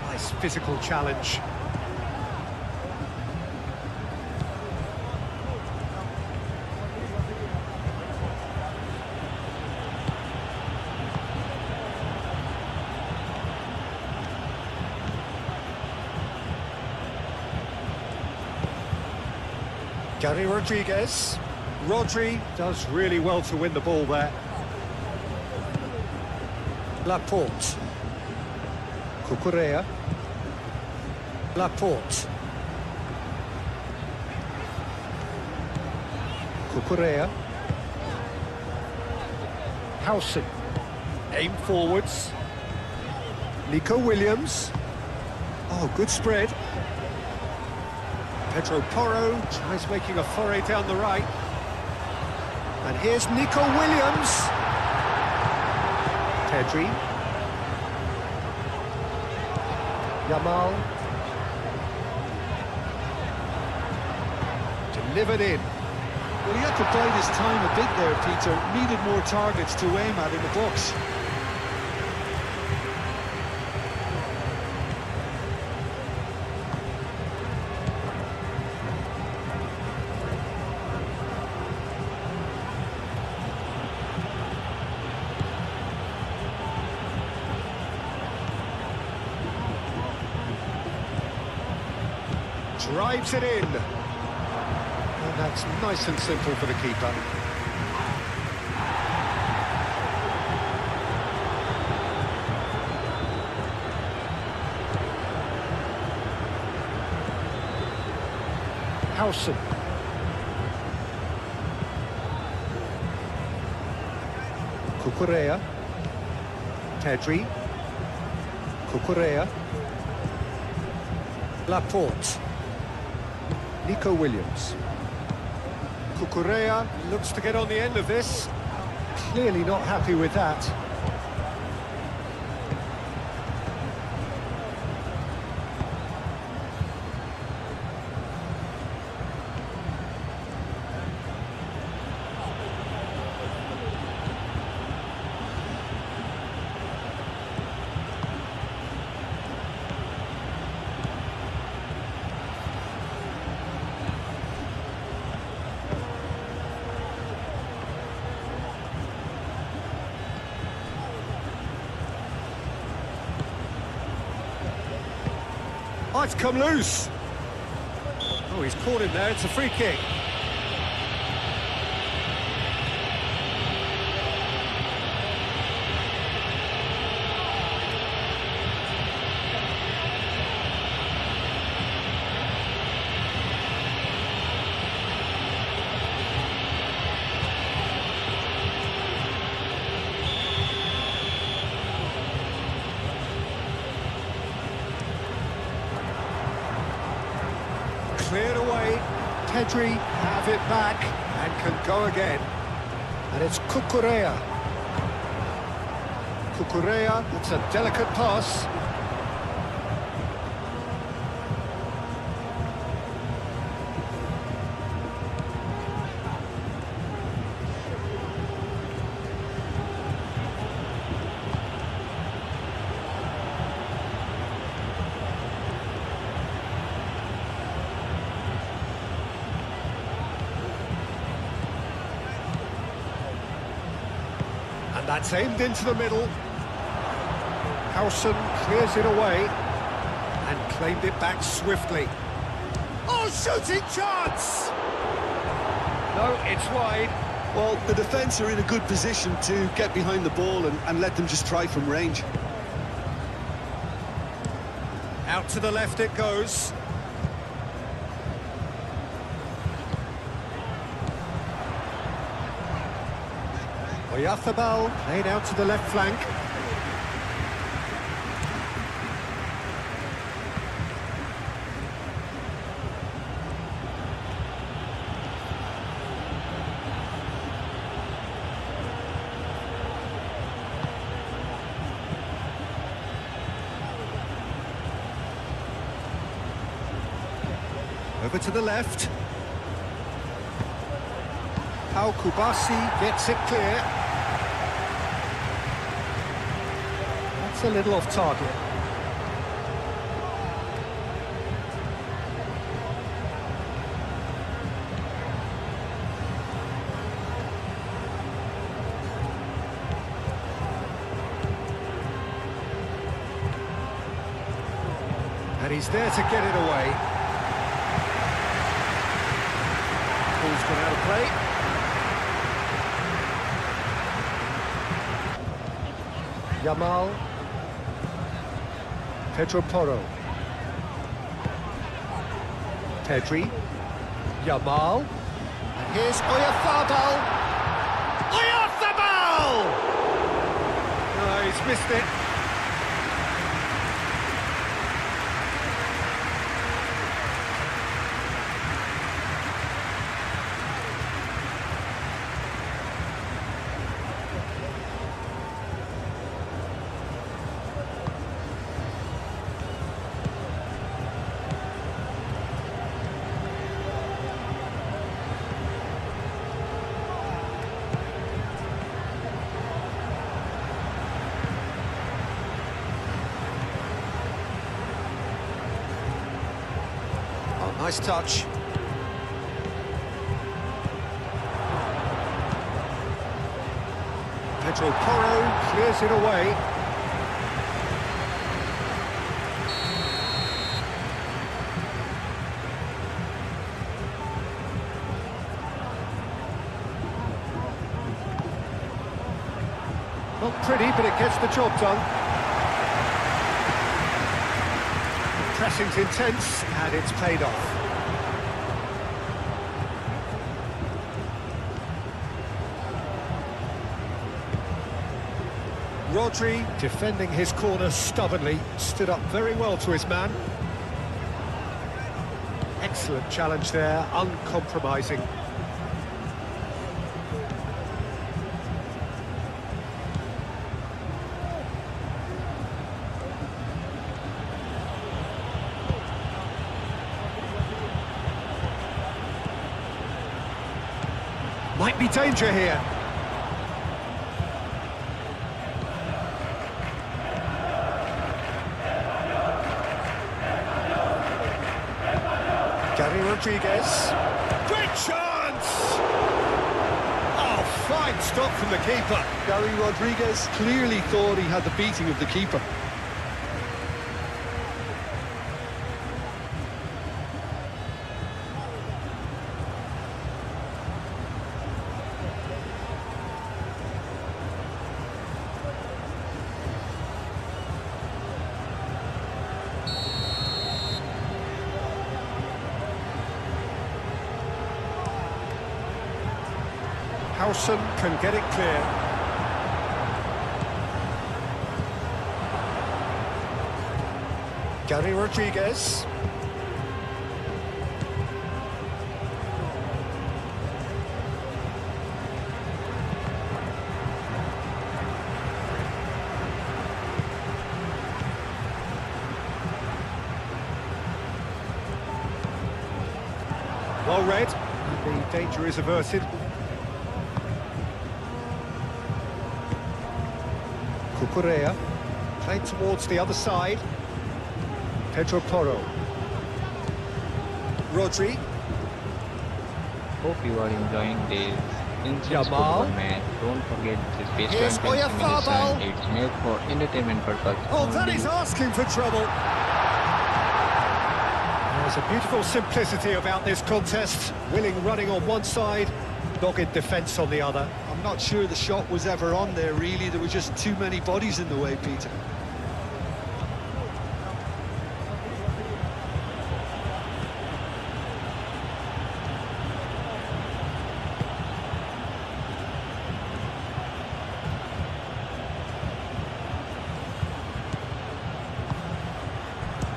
Nice physical challenge. Gary Rodriguez. Rodri does really well to win the ball there. Laporte. Cucurella. Laporte. Cucurella. Howson. Aim forwards. Nico Williams. Oh, good spread. Pedro Porro tries making a foray down the right. And here's Nico Williams. Pedri. Yamal. Delivered in. Well, he had to bide his time a bit there, Peter. Needed more targets to aim at in the box. Drives it in. And that's nice and simple for the keeper. Howson. Cucurella. Pedri. Cucurella. Laporte. Nico Williams. Cucurella looks to get on the end of this. Clearly not happy with that. Oh, it's come loose. Oh, he's caught him there. It's a free kick. Cleared away. Pedri have it back and can go again. And it's Cucurella. Cucurella, it's a delicate pass. And that's aimed into the middle. Howson clears it away and claimed it back swiftly. Oh, shooting chance! No, it's wide. Well, the defence are in a good position to get behind the ball and let them just try from range. Out to the left it goes. Oyarzábal played out to the left flank. Over to the left. How Kubasi gets it clear. That's a little off target. And he's there to get it away. Ball's gone out of play. Yamal. Pedro Porro. Pedri. Yamal. And here's Oyarzábal. Oyarzábal! No, he's missed it. Nice touch. Pedro Porro clears it away. Not pretty, but it gets the job done. Pressing's intense, and it's paid off. Rodri, defending his corner stubbornly, stood up very well to his man. Excellent challenge there, uncompromising. Might be danger here. Gary Rodriguez. Great chance! Oh, fine stop from the keeper. Gary Rodriguez clearly thought he had the beating of the keeper. Howson can get it clear. Gary Rodriguez. Well read. The danger is averted. Cucurella, played towards the other side. Pedro Porro. Rodri. Hope you are enjoying this intense Yamal. football match. Don't forget this based Here's on 20 minutes Oyarzabal. and it's made for entertainment purpose Oh, that only. is asking for trouble. There's a beautiful simplicity about this contest. Willing running on one side, dogged defence on the other. I'm not sure the shot was ever on there, really. There were just too many bodies in the way, Peter.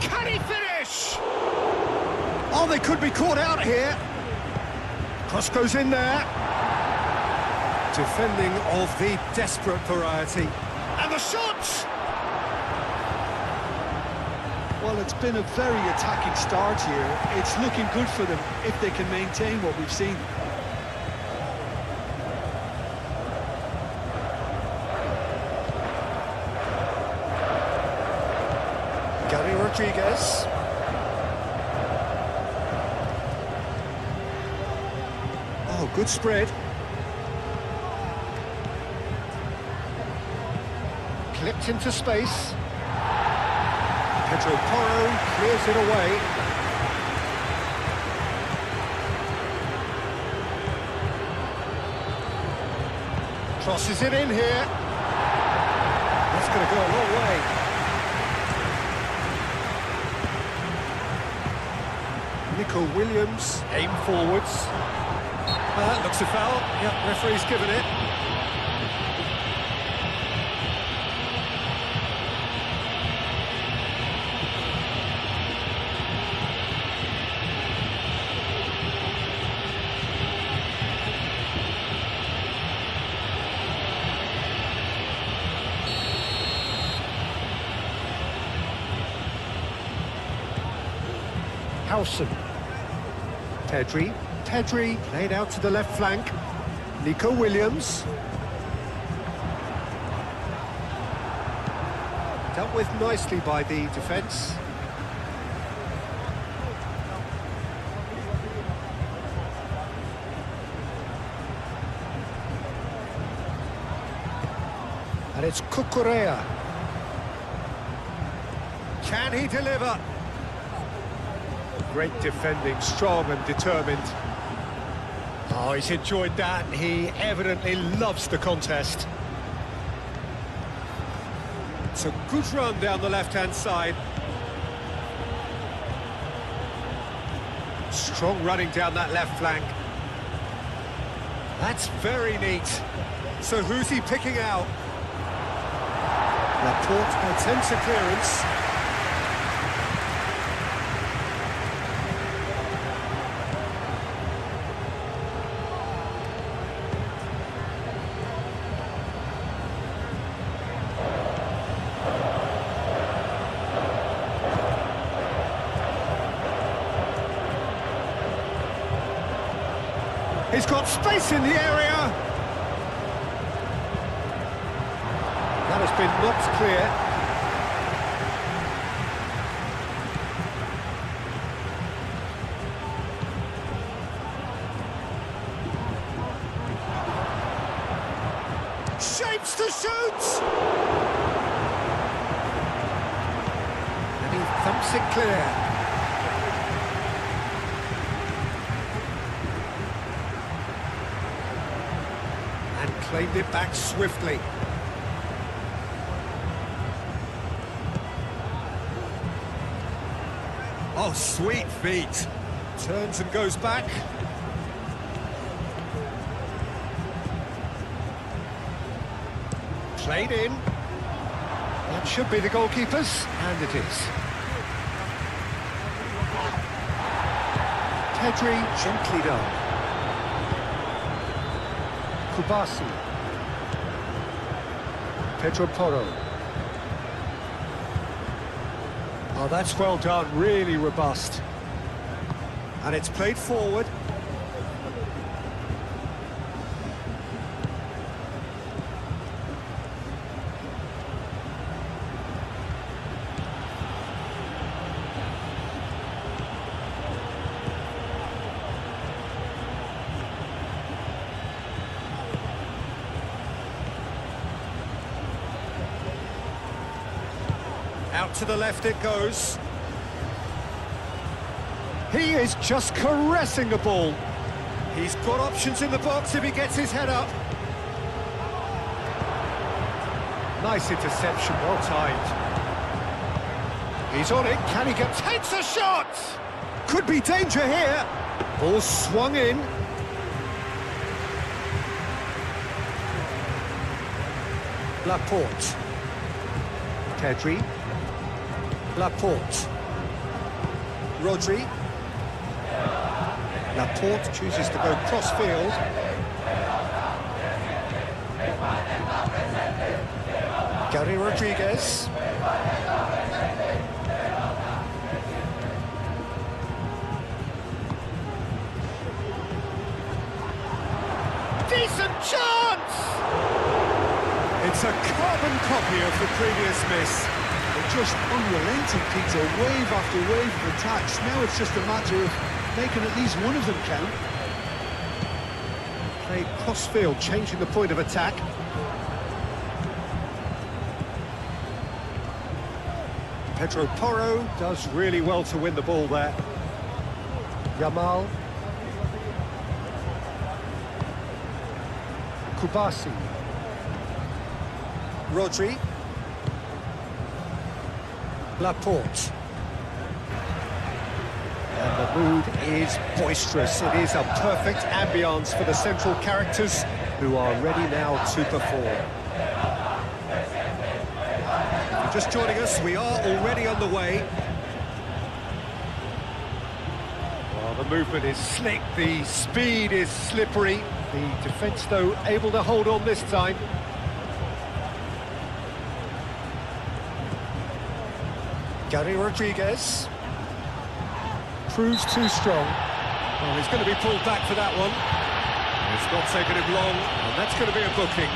Can he finish? Oh, they could be caught out here. Cross goes in there. Defending of the desperate variety. And the shot! Well, it's been a very attacking start here. It's looking good for them if they can maintain what we've seen. Gary Rodriguez. Oh, good spread. Clipped into space. Pedro Porro clears it away. Crosses it in here. That's going to go a long way. Nico Williams, aim forwards. Looks a foul. Yep, referee's given it. Howson. Pedri played out to the left flank. Nico Williams. Dealt with nicely by the defence. And it's Cucurella. Can he deliver? Great defending, strong and determined. Oh, he's enjoyed that. He evidently loves the contest. It's a good run down the left-hand side. Strong running down that left flank. That's very neat. So who's he picking out? Laporte attempts a clearance. He's got space in the area. That has been knocked clear. Shapes to shoot! And he thumps it clear. Claimed it back swiftly. Oh, sweet feet. Turns and goes back. Played in. That should be the goalkeeper's, and it is. Pedri gently done. Kubasi. Pedro Porro. Oh, that's well done, really robust. And it's played forward. Out to the left it goes. He is just caressing the ball. He's got options in the box if he gets his head up. Nice interception, well timed. He's on it, can he get... Takes a shot! Could be danger here. Ball swung in. Laporte. Pedri. Laporte. Rodri. Laporte chooses to go cross-field. Gary Rodriguez. Decent chance! It's a carbon copy of the previous miss. Just unrelenting, Peter, wave after wave of attacks. Now it's just a matter of making at least one of them count. Played cross-field, changing the point of attack. Pedro Porro does really well to win the ball there. Yamal. Kubasi. Rodri. Laporte. And the mood is boisterous. It is a perfect ambience for the central characters who are ready now to perform. If you're just joining us, we are already on the way. Well, the movement is slick, the speed is slippery. The defence, though, able to hold on this time. Gary Rodriguez proves too strong. Well, he's going to be pulled back for that one. It's not taken him long, and that's going to be a booking.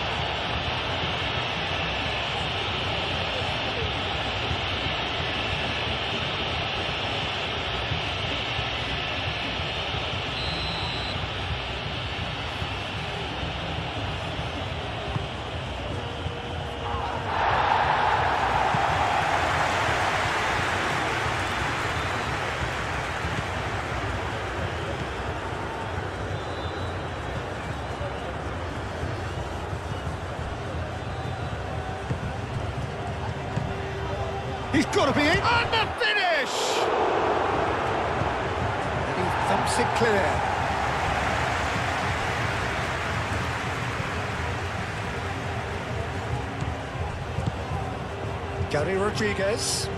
He's got to be in. And the finish! And he thumps it clear. Gary Rodriguez.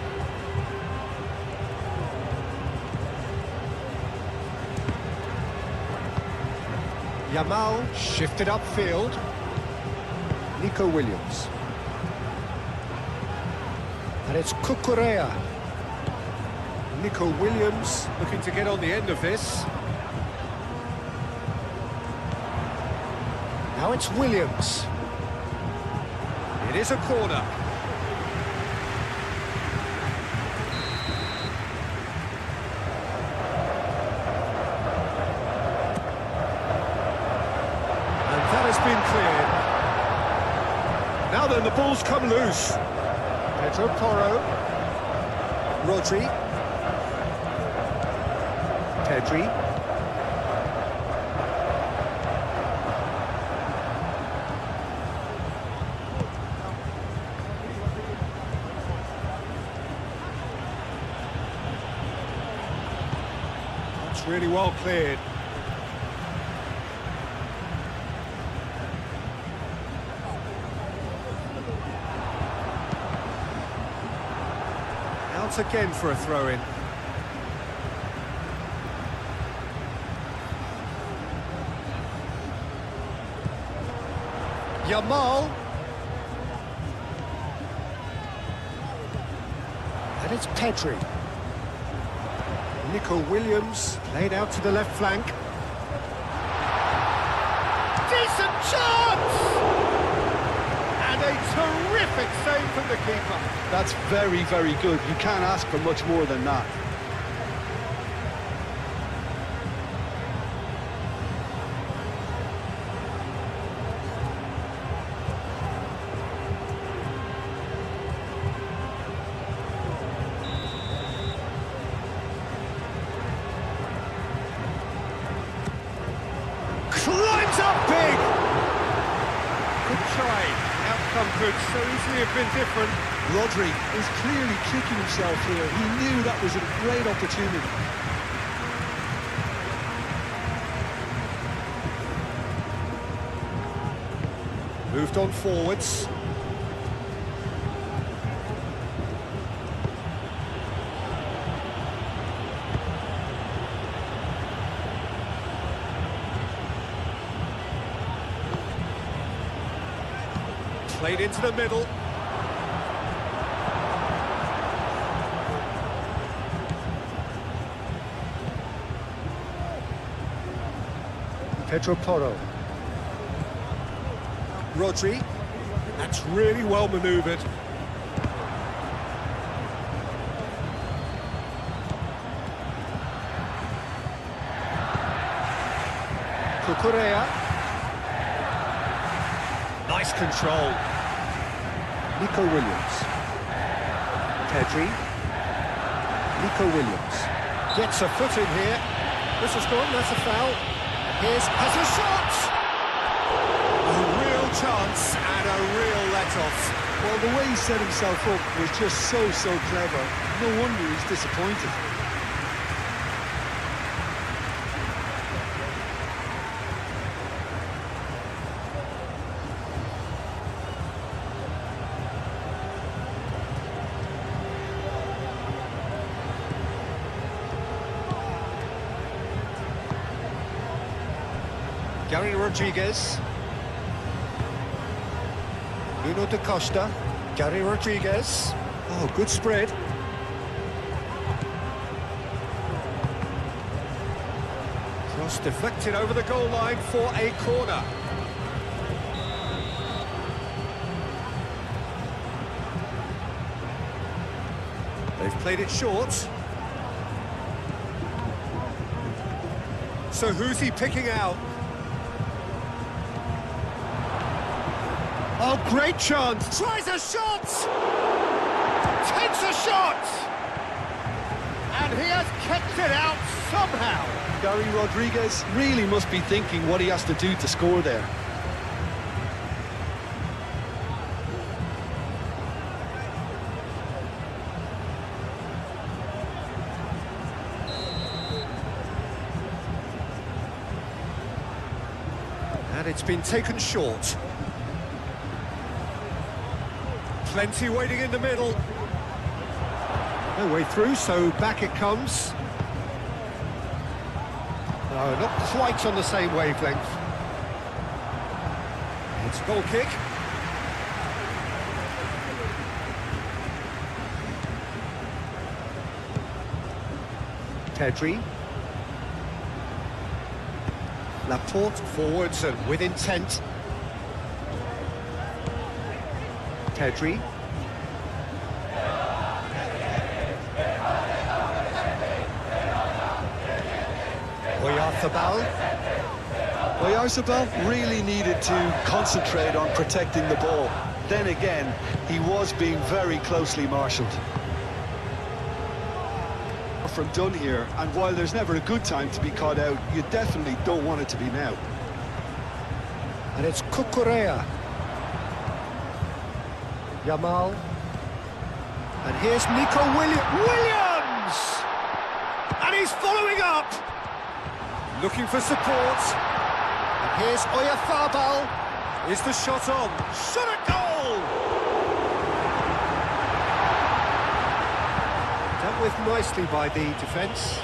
Yamal shifted upfield. Nico Williams. And it's Cucurella. Nico Williams looking to get on the end of this. Now it's Williams. It is a corner. And that has been cleared. Now then, the ball's come loose. Pedro Porro. Rodri. Pedri. That's really well cleared. Out again for a throw-in. Yamal. And it's Pedri. Nico Williams laid out to the left flank. Decent chance! And a terrific save from the keeper. That's very, very good. You can't ask for much more than that. Climbs up big! Good try. Outcome could so easily have been different. Rodri is clearly kicking himself here. He knew that was a great opportunity. Moved on forwards. Played into the middle. Pedro Porro. Rodri. That's really well manoeuvred. Cucurella. Nice control. Nico Williams. Pedri. Nico Williams. Gets a foot in here. This has gone, that's a foul. Has a shot! A real chance and a real let-off. Well, the way he set himself up was just so clever. No wonder he's disappointed. Gary Rodriguez. Nuno da Costa. Gary Rodriguez. Oh, good spread. Cross deflected over the goal line for a corner. They've played it short. So who's he picking out? Oh, great chance! Tries a shot! Takes a shot! And he has kept it out somehow! Gary Rodriguez really must be thinking what he has to do to score there. it's been taken short. Plenty waiting in the middle. No way through, so back it comes. No, not quite on the same wavelength. It's a goal kick. Pedri. Laporte forwards and with intent. Pedri. Oyarzabal really needed to concentrate on protecting the ball. Then again, he was being very closely marshalled. From done here, and while there's never a good time to be caught out, you definitely don't want it to be now. And it's Cucurella. Yamal. And here's Nico Williams! And he's following up! Looking for support. And here's Oyarzabal. Is the shot on? Shot at goal! Dealt with nicely by the defence.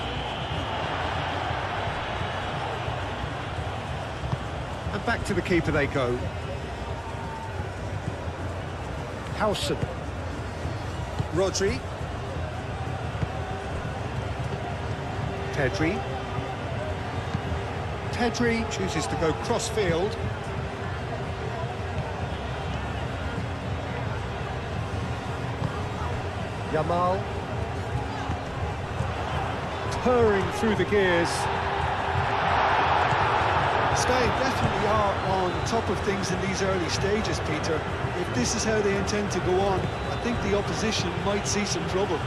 And back to the keeper they go. Howson. Rodri. Pedri. Pedri chooses to go cross-field. Yamal. Purring through the gears. Spain definitely are on top of things in these early stages, Peter. If this is how they intend to go on, I think the opposition might see some trouble.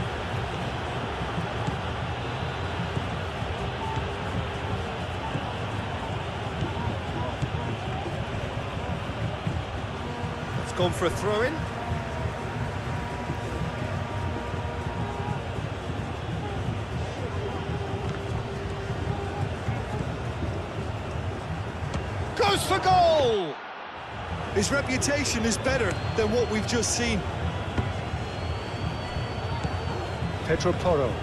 It's gone for a throw-in. Goes for goal! His reputation is better than what we've just seen. Pedro Porro.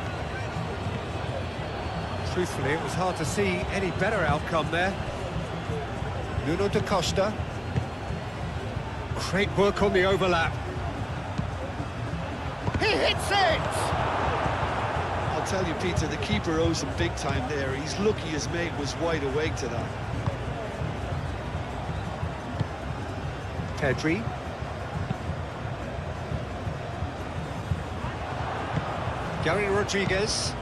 Truthfully, it was hard to see any better outcome there. Nuno da Costa. Great work on the overlap. He hits it! I'll tell you, Peter, the keeper owes him big time there. He's lucky his mate was wide awake to that. Pedri. Gary Rodriguez.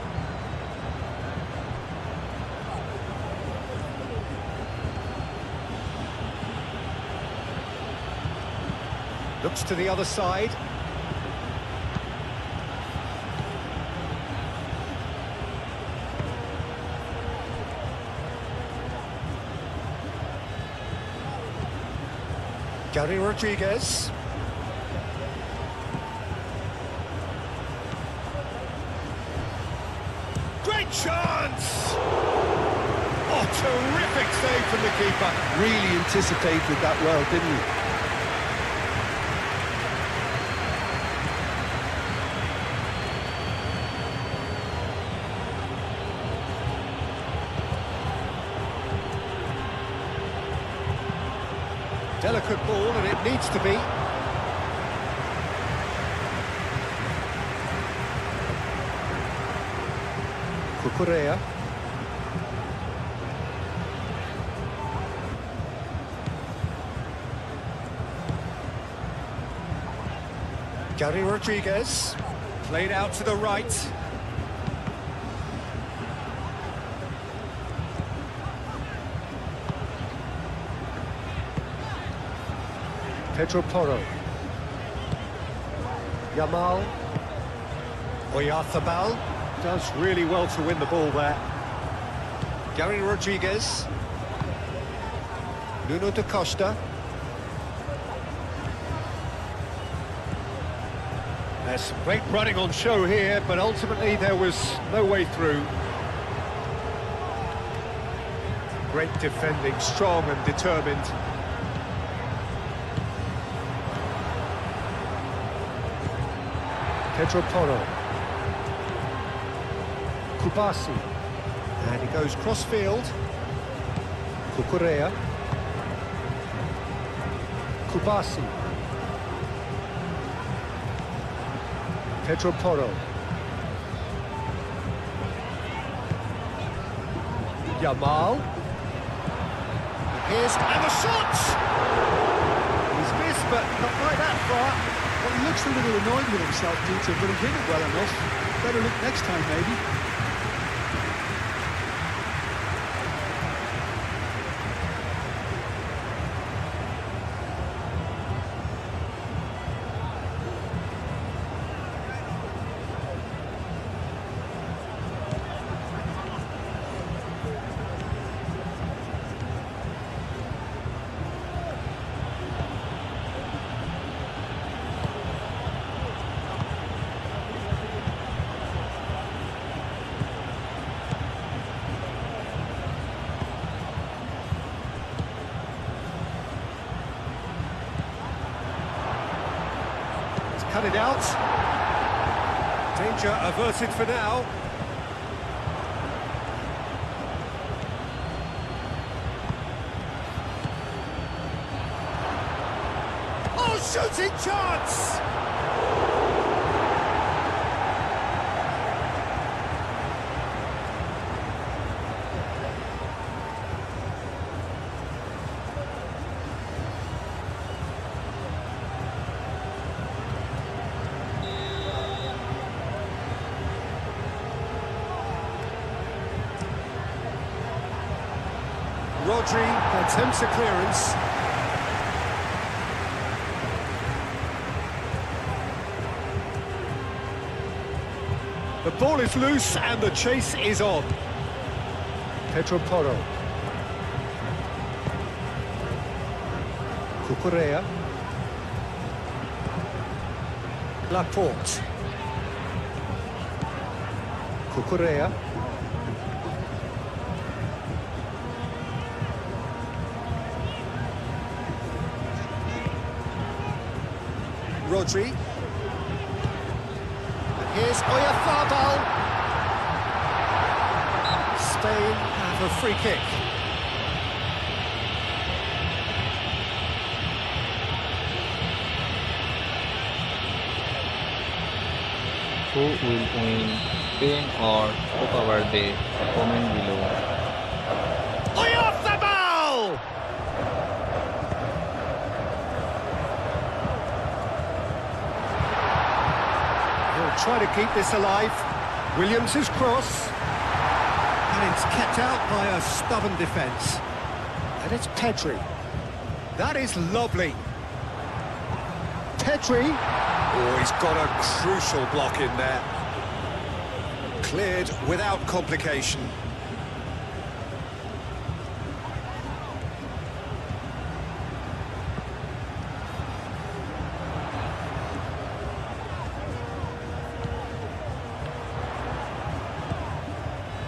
Looks to the other side. Gary Rodriguez. Great chance! Oh, terrific save from the keeper. Really anticipated that well, didn't he? Delicate ball, and it needs to be. Cucurella. Gary Rodriguez. Played out to the right. Pedro Porro. Yamal. Oyarzabal does really well to win the ball there. Gary Rodriguez. Nuno da Costa. There's some great running on show here, but ultimately there was no way through. Great defending, strong and determined. Pedro Porro. Kubasi. And he goes cross-field. Cucurella. Kubasi. Pedro Porro. Yamal. Here's and the shot! He's missed, but not quite that far. Well, he looks a little annoyed with himself, Peter, but he did it well enough. Better look next time, maybe. Cut it out. Danger averted for now. Oh, shooting chance! Rodri attempts a clearance. The ball is loose and the chase is on. Pedro Porro. Cucurella. Laporte. Cucurella. Rodri. And here's Oyarzabal. Spain have a free kick. Who will win, Spain or Cabo Verde? Comment below. Oyarzabal! He'll try to keep this alive. Williams' cross. And it's kept out by a stubborn defence. And it's Pedri. That is lovely. Pedri. Oh, he's got a crucial block in there. Cleared without complication.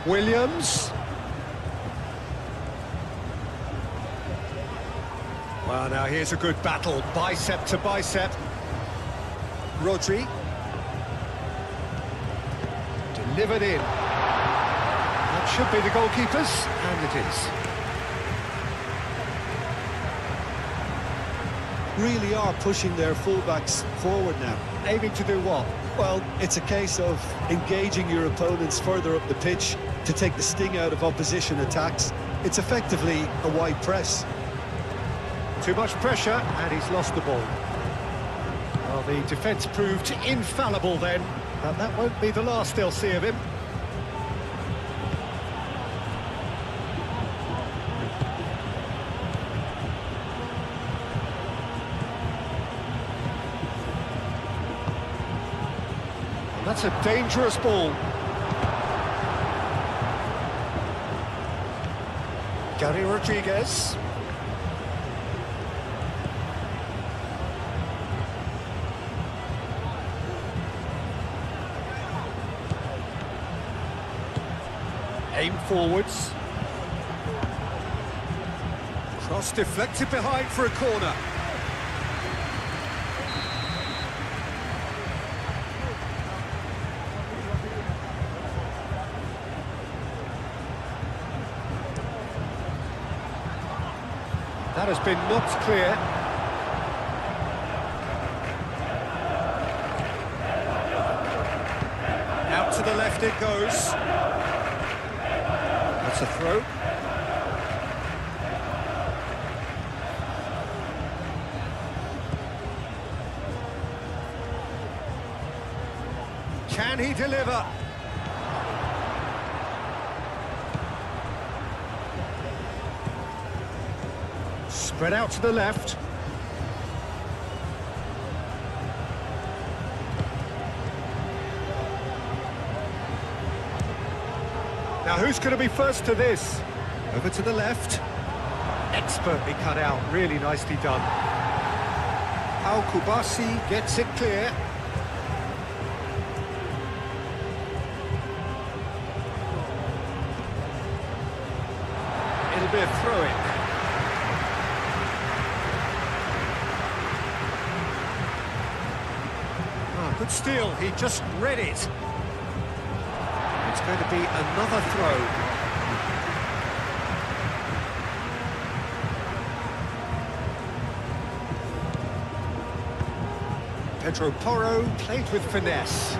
Williams. Well, now here's a good battle, bicep to bicep. Rodri. Delivered in. That should be the goalkeeper's, and it is. Really are pushing their fullbacks forward now. Aiming to do what? Well, it's a case of engaging your opponents further up the pitch to take the sting out of opposition attacks. It's effectively a wide press. Too much pressure, and he's lost the ball. Well, the defence proved infallible then, and that won't be the last they'll see of him. And that's a dangerous ball. Gary Rodriguez. Aim forwards. Cross deflected behind for a corner. That has been knocked clear. Out to the left it goes. That's a throw. Can he deliver? Spread out to the left. Now who's going to be first to this? Over to the left. Expertly cut out, really nicely done. Al Kubasi gets it clear. It'll be a throw-in. Good steal, he just read it. It's going to be another throw. Pedro Porro played with finesse.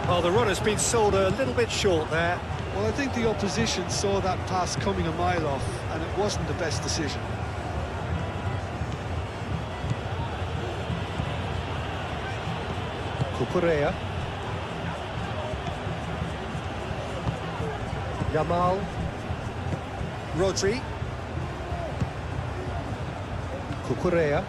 Well, the run has been sold a little bit short there. Well, I think the opposition saw that pass coming a mile off, and it wasn't the best decision. Cucurella. Yamal. Rodri. Cucurella.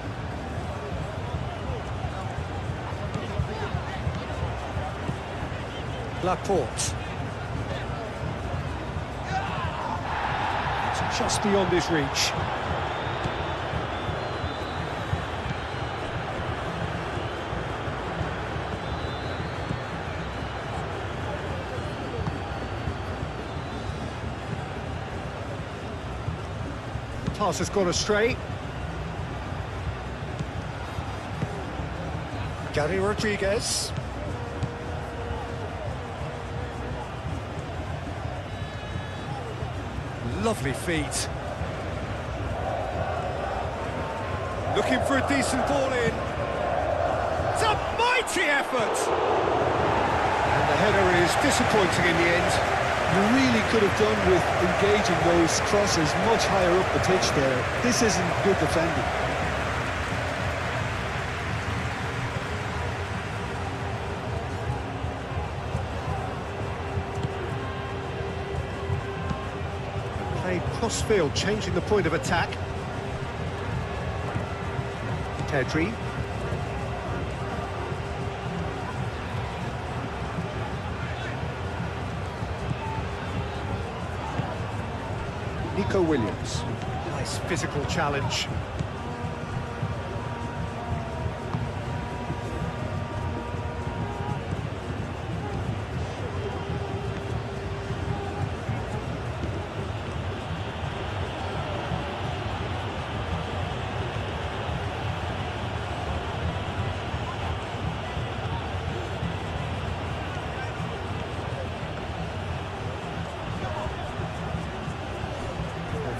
Laporte. It's just beyond his reach. Pass has gone astray. Gary Rodriguez. Lovely feet. Looking for a decent ball in. It's a mighty effort! And the header is disappointing in the end. You really could have done with engaging those crosses much higher up the pitch there. This isn't good defending. Played cross-field, changing the point of attack. Pedri. Nico Williams. Nice physical challenge.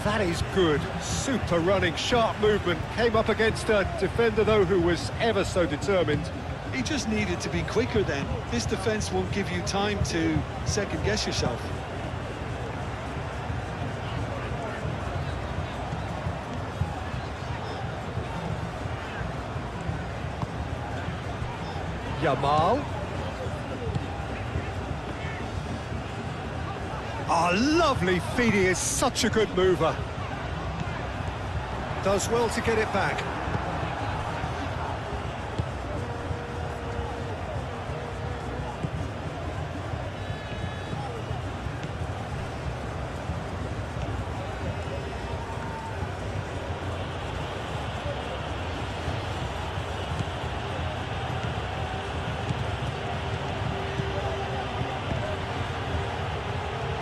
That is good. Super running, sharp movement. Came up against a defender, though, who was ever so determined. He just needed to be quicker then. This defence won't give you time to second-guess yourself. Yamal. Oh, lovely feet. He is such a good mover. Does well to get it back.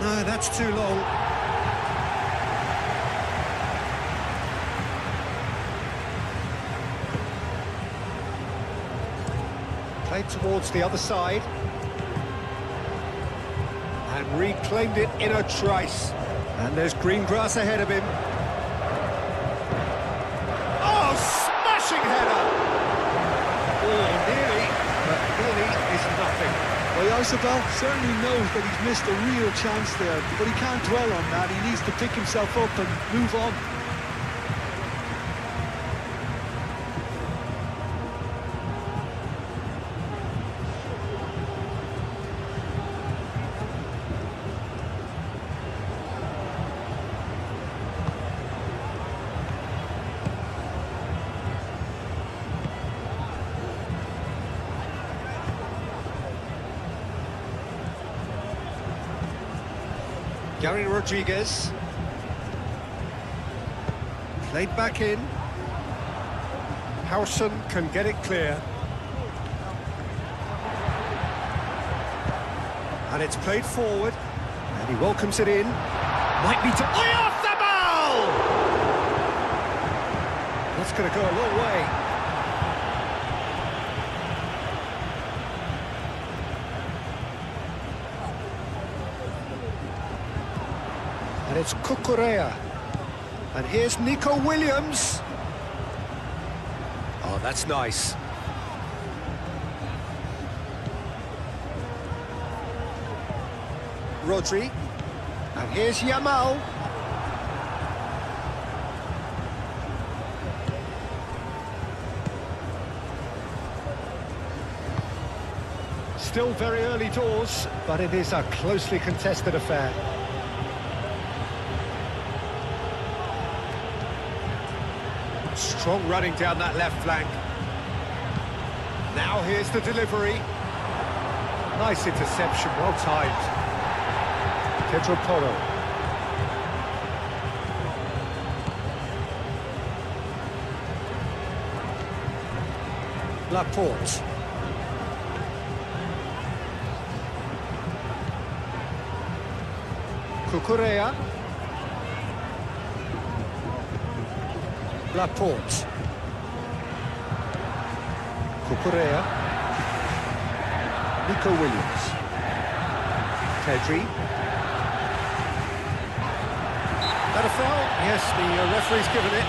No, that's too long. Played towards the other side. And reclaimed it in a trice. And there's green grass ahead of him. Oh, smashing header! Oh, nearly, but nearly is nothing. Well, Isabel certainly knows that he's missed a real chance there, but he can't dwell on that. He needs to pick himself up and move on. Gary Rodriguez. Played back in. Howson can get it clear. And it's played forward. And he welcomes it in. Might be to... unforgettable! That's going to go a long way. And it's Cucurella. And here's Nico Williams. Oh, that's nice. Rodri. And here's Yamal. Still very early doors, but it is a closely contested affair. Strong running down that left flank. Now here's the delivery. Nice interception, well timed. Pedro Porro. Laporte. Cucurella. Laporte. Cucurella. Nico Williams. Pedri. That a foul? Yes, the referee's given it.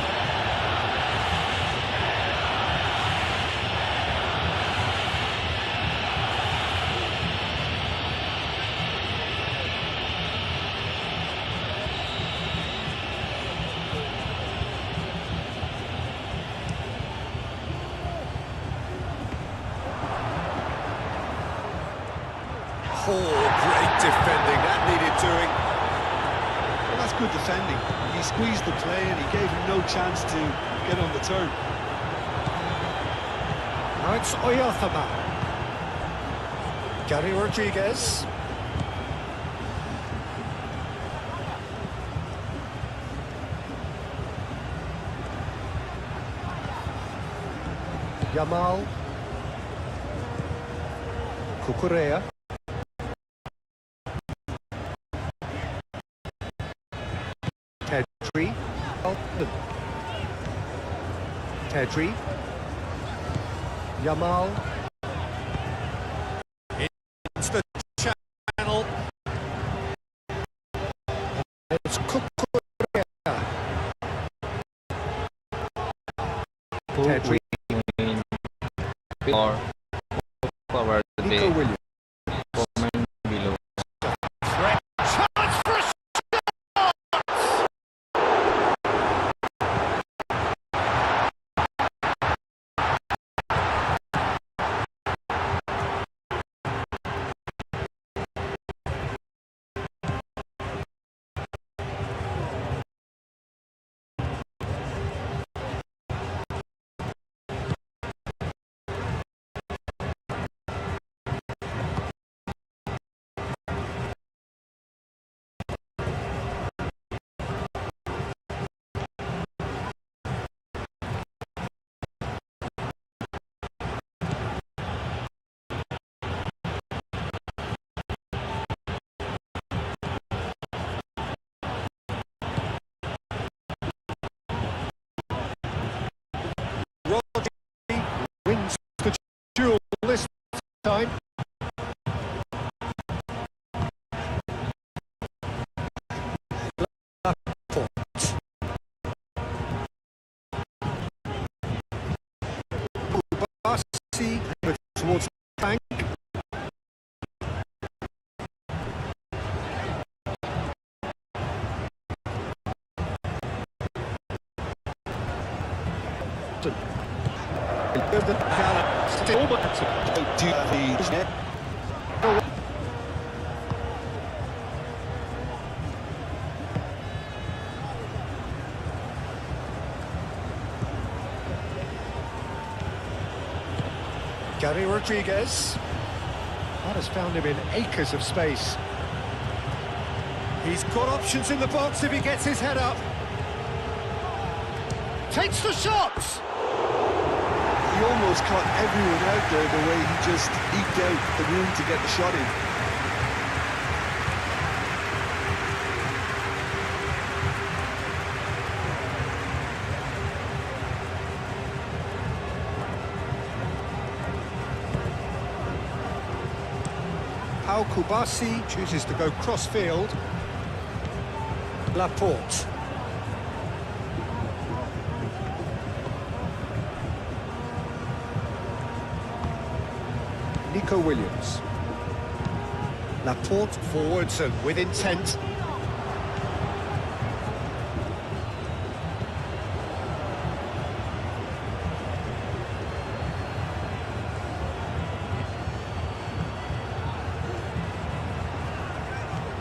Oh, great defending, that needed doing. Well, that's good defending. He squeezed the play and he gave him no chance to get on the turn. Now it's Oyarthaba. Gary Rodriguez. Yamal. Cucurella. Pedri. Pedri. Yamal. It's the channel. It's Cucurella. Pedri. Or forward Nico Williams. comment below. Chance for a shot! Upton. Still, Gary Rodriguez. That has found him in acres of space. He's got options in the box if he gets his head up. Takes the shot! He almost caught everyone out there the way he just eked out the room to get the shot in. Pau Kubasi chooses to go cross-field. Laporte. Nico Williams. Laporte forwards and with intent.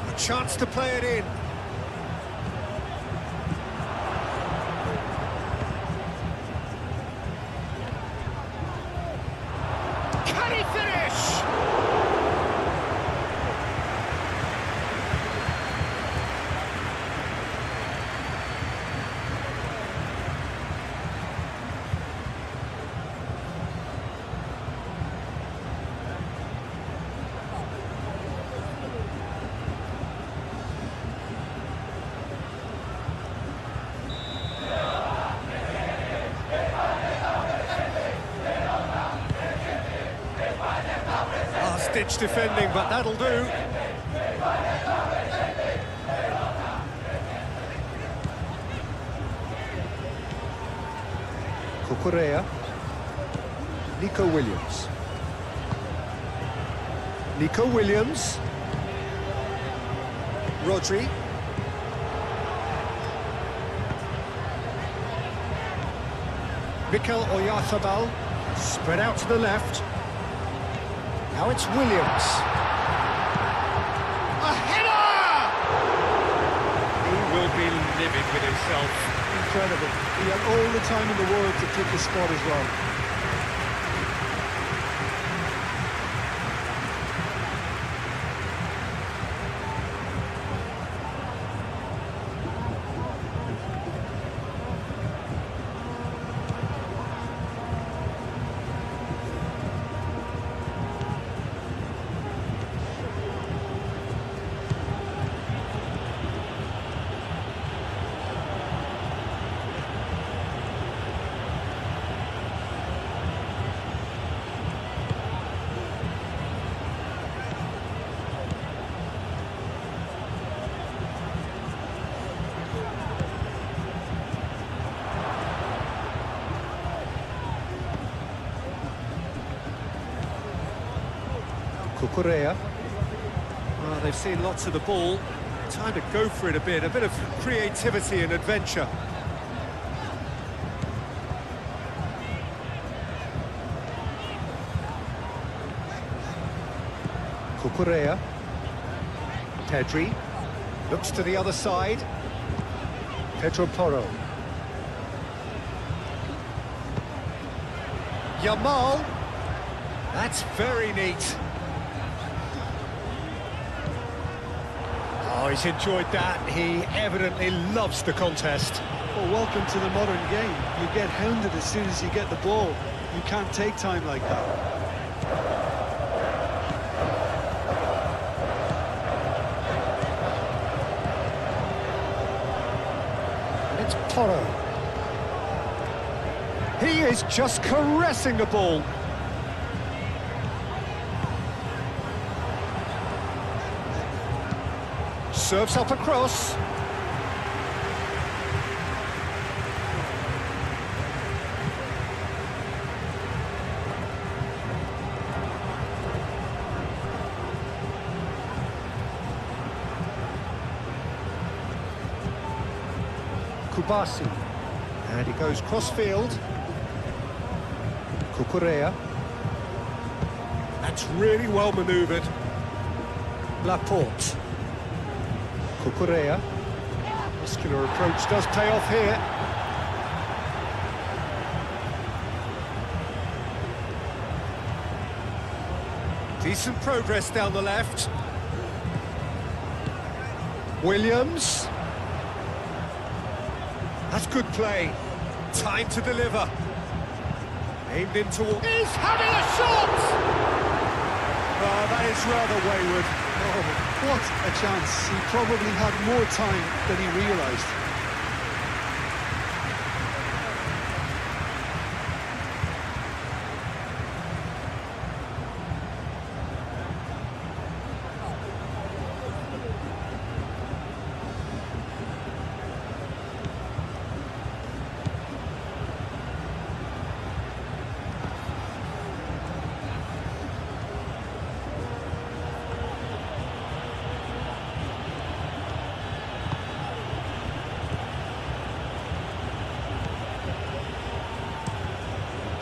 A chance to play it in. Can he finish? Last-ditch defending, but that'll do. Cucurella. Nico Williams. Nico Williams. Rodri. Mikel Oyarzabal. Spread out to the left. Now it's Williams. A header! He will be livid with himself. Incredible. He had all the time in the world to pick the spot as well. Cucurella. Well, they've seen lots of the ball. Time to go for it a bit of creativity and adventure. Cucurella. Pedri. Looks to the other side. Pedro Porro. Yamal. That's very neat. Oh, he's enjoyed that. He evidently loves the contest. Well, welcome to the modern game. You get hounded as soon as you get the ball. You can't take time like that. And it's Porro. He is just caressing the ball. Serves up a cross. Kubasi. And he goes cross-field. Cucurella. That's really well manoeuvred. Laporte. Cucurella. Muscular approach does pay off here. Decent progress down the left. Williams. That's good play. Time to deliver. Aimed in toward... He's having a shot! Oh, that is rather wayward. Oh, what a chance. He probably had more time than he realised.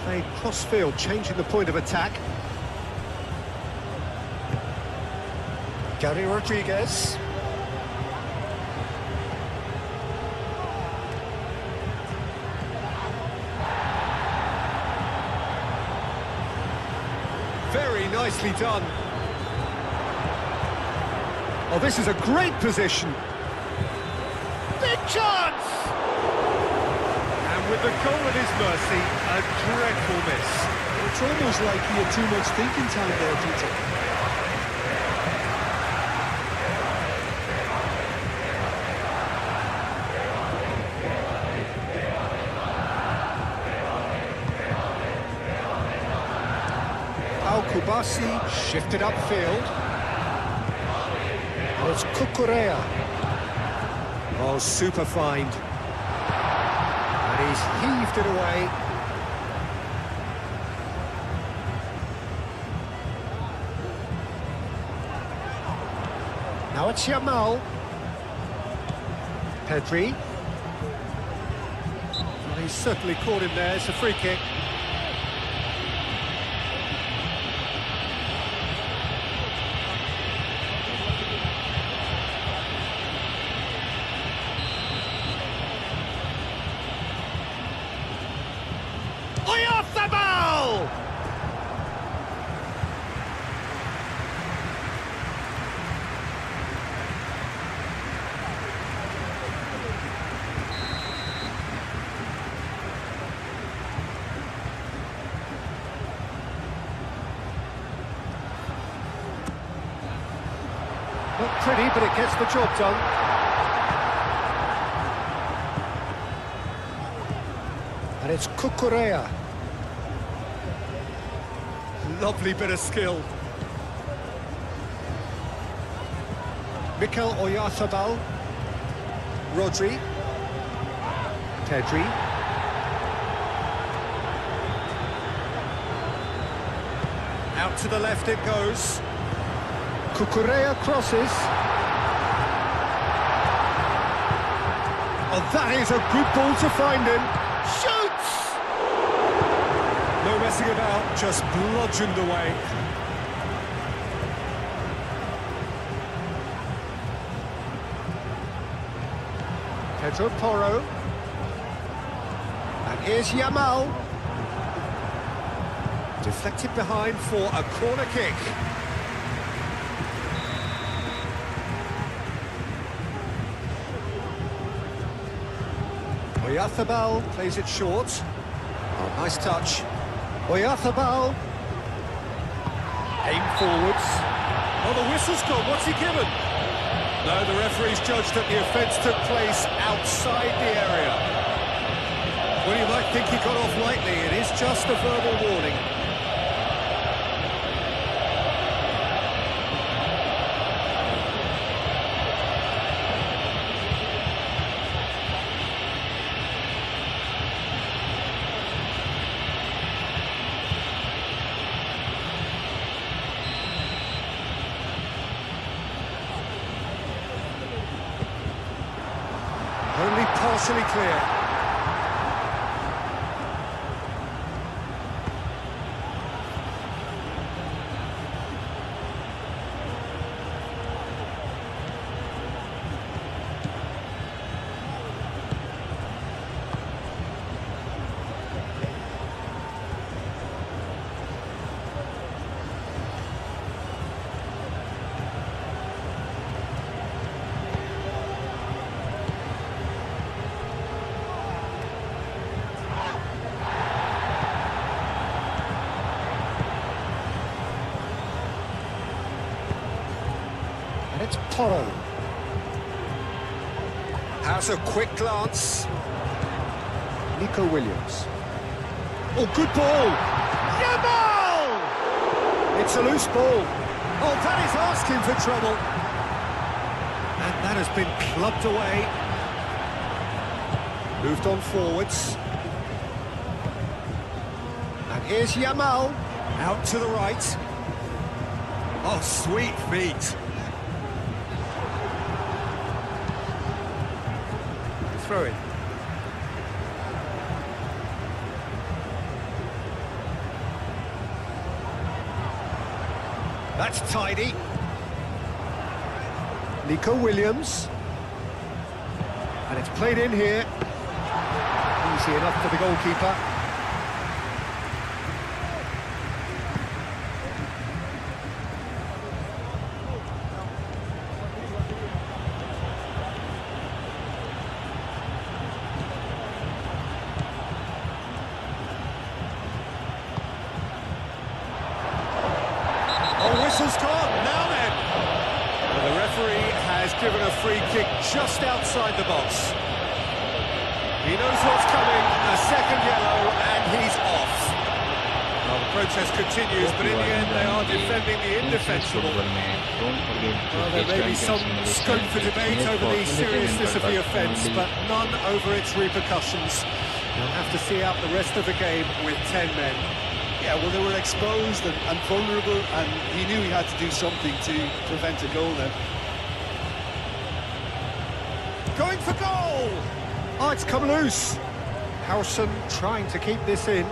Played cross-field, changing the point of attack. Gary Rodriguez. Very nicely done. Oh, this is a great position. Big chance! And with the goal at his mercy, a dreadful miss. It's almost like he had too much thinking time there, Peter. Kubasi shifted upfield. Oh, it's Cucurella. Oh, super find. And he's heaved it away. Now it's Yamal. Pedri. Well, he's certainly caught him there. It's a free kick. Not pretty, but it gets the job done. And it's Cucurella. Lovely bit of skill. Mikel Oyarzabal. Rodri. Pedri. Out to the left it goes. Cucurella crosses. Oh, that is a good ball to find him. Shoots! No messing about, just bludgeoned away. Pedro Porro. And here's Yamal. Deflected behind for a corner kick. Oyarzabal plays it short. Oh, nice touch. Oyarzabal. Aim forwards. Oh, the whistle's gone. What's he given? No, the referee's judged that the offence took place outside the area. Well, you might think he got off lightly. It is just a verbal warning. Only partially clear. It's Porro. Has a quick glance. Nico Williams. Oh, good ball! Yamal! It's a loose ball. Oh, that is asking for trouble. And that has been clubbed away. Moved on forwards. And here's Yamal. Out to the right. Oh, sweet feet. Throw it. That's tidy. Nico Williams. And it's played in here. Easy enough for the goalkeeper. Oh, whistle's gone. Now then. Well, the referee has given a free kick just outside the box. He knows what's coming. A second yellow, and he's off. Well, the protest continues, but in the end, they are defending the indefensible. Well, there may be some scope for debate over the seriousness of the offence, but none over its repercussions. They'll have to see out the rest of the game with 10 men. Yeah, well, they were exposed and vulnerable, and he knew he had to do something to prevent a goal then. Going for goal! Oh, it's come loose. Howson trying to keep this in.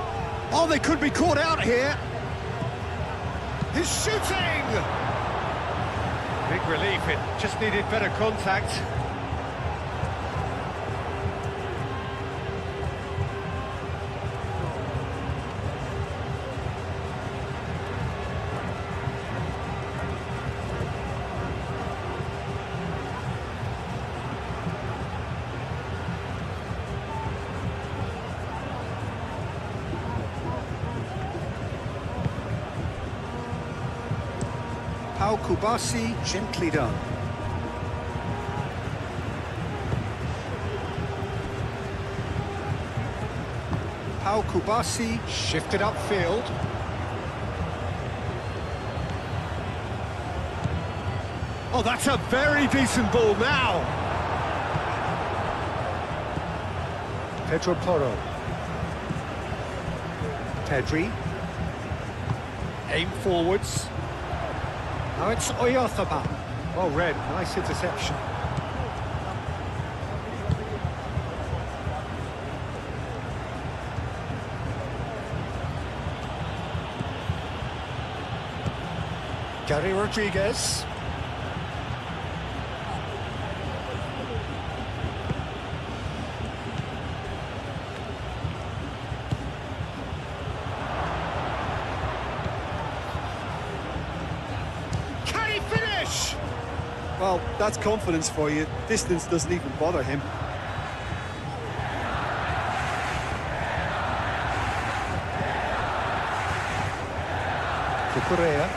Oh, they could be caught out here. He's shooting! Big relief, it just needed better contact. Pau Kubasi, gently done. Pau Kubasi, shifted upfield. Oh, that's a very decent ball now. Pedro Porro. Pedri. Aim forwards. Now it's Oyarzabal. Well read, nice interception. Gary Rodriguez. Well, that's confidence for you. Distance doesn't even bother him. Cucurella.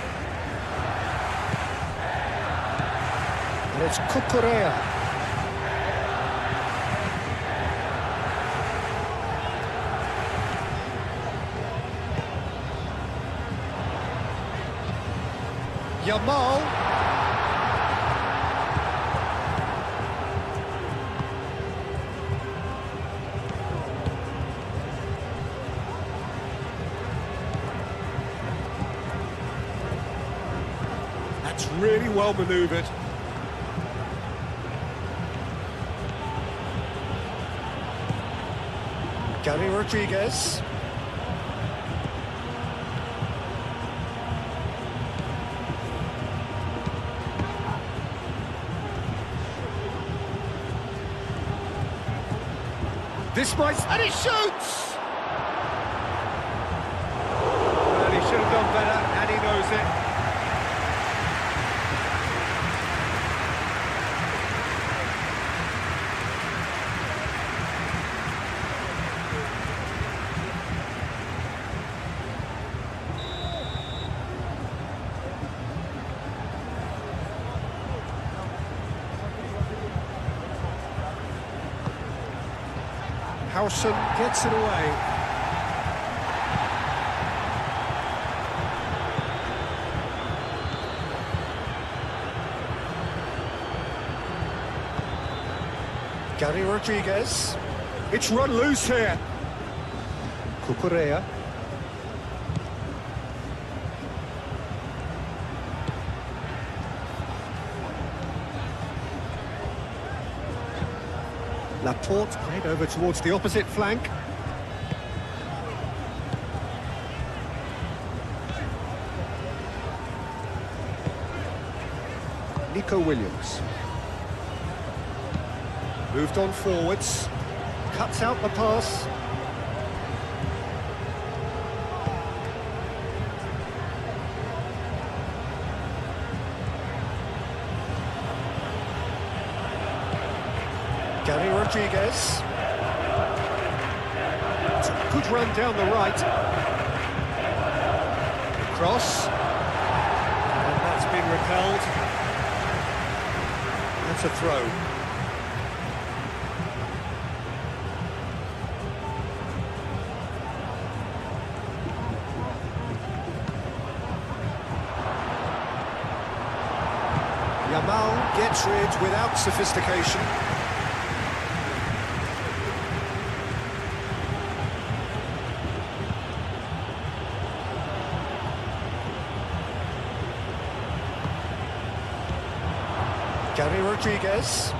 And it's Cucurella. Yamal. That's really well manoeuvred. Gary Rodriguez. This might... And he shoots! Well, he should have done better, and he knows it. Howson gets it away. Gary Rodriguez. It's run loose here. Cucurella. Laporte played over towards the opposite flank. Nico Williams. Moved on forwards. Cuts out the pass. Gary Rodriguez. It's a good run down the right. Cross. And that's been repelled. That's a throw. Yamal gets rid without sophistication. Gary Rodriguez.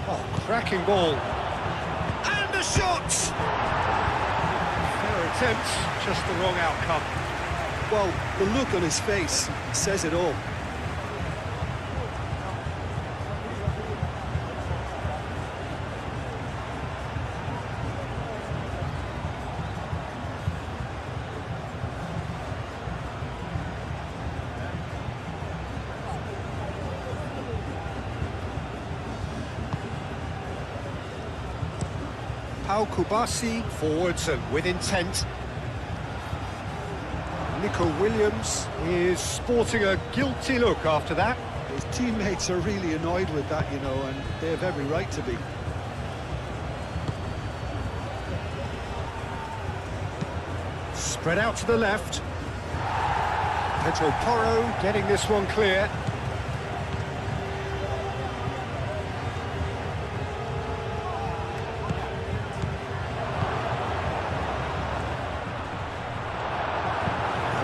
Oh, cracking ball. And a shot! Fair attempt, just the wrong outcome. Well, the look on his face says it all. Pau Kubasi forwards and with intent. Nico Williams is sporting a guilty look after that. His teammates are really annoyed with that, you know, and they have every right to be. Spread out to the left. Pedro Porro getting this one clear.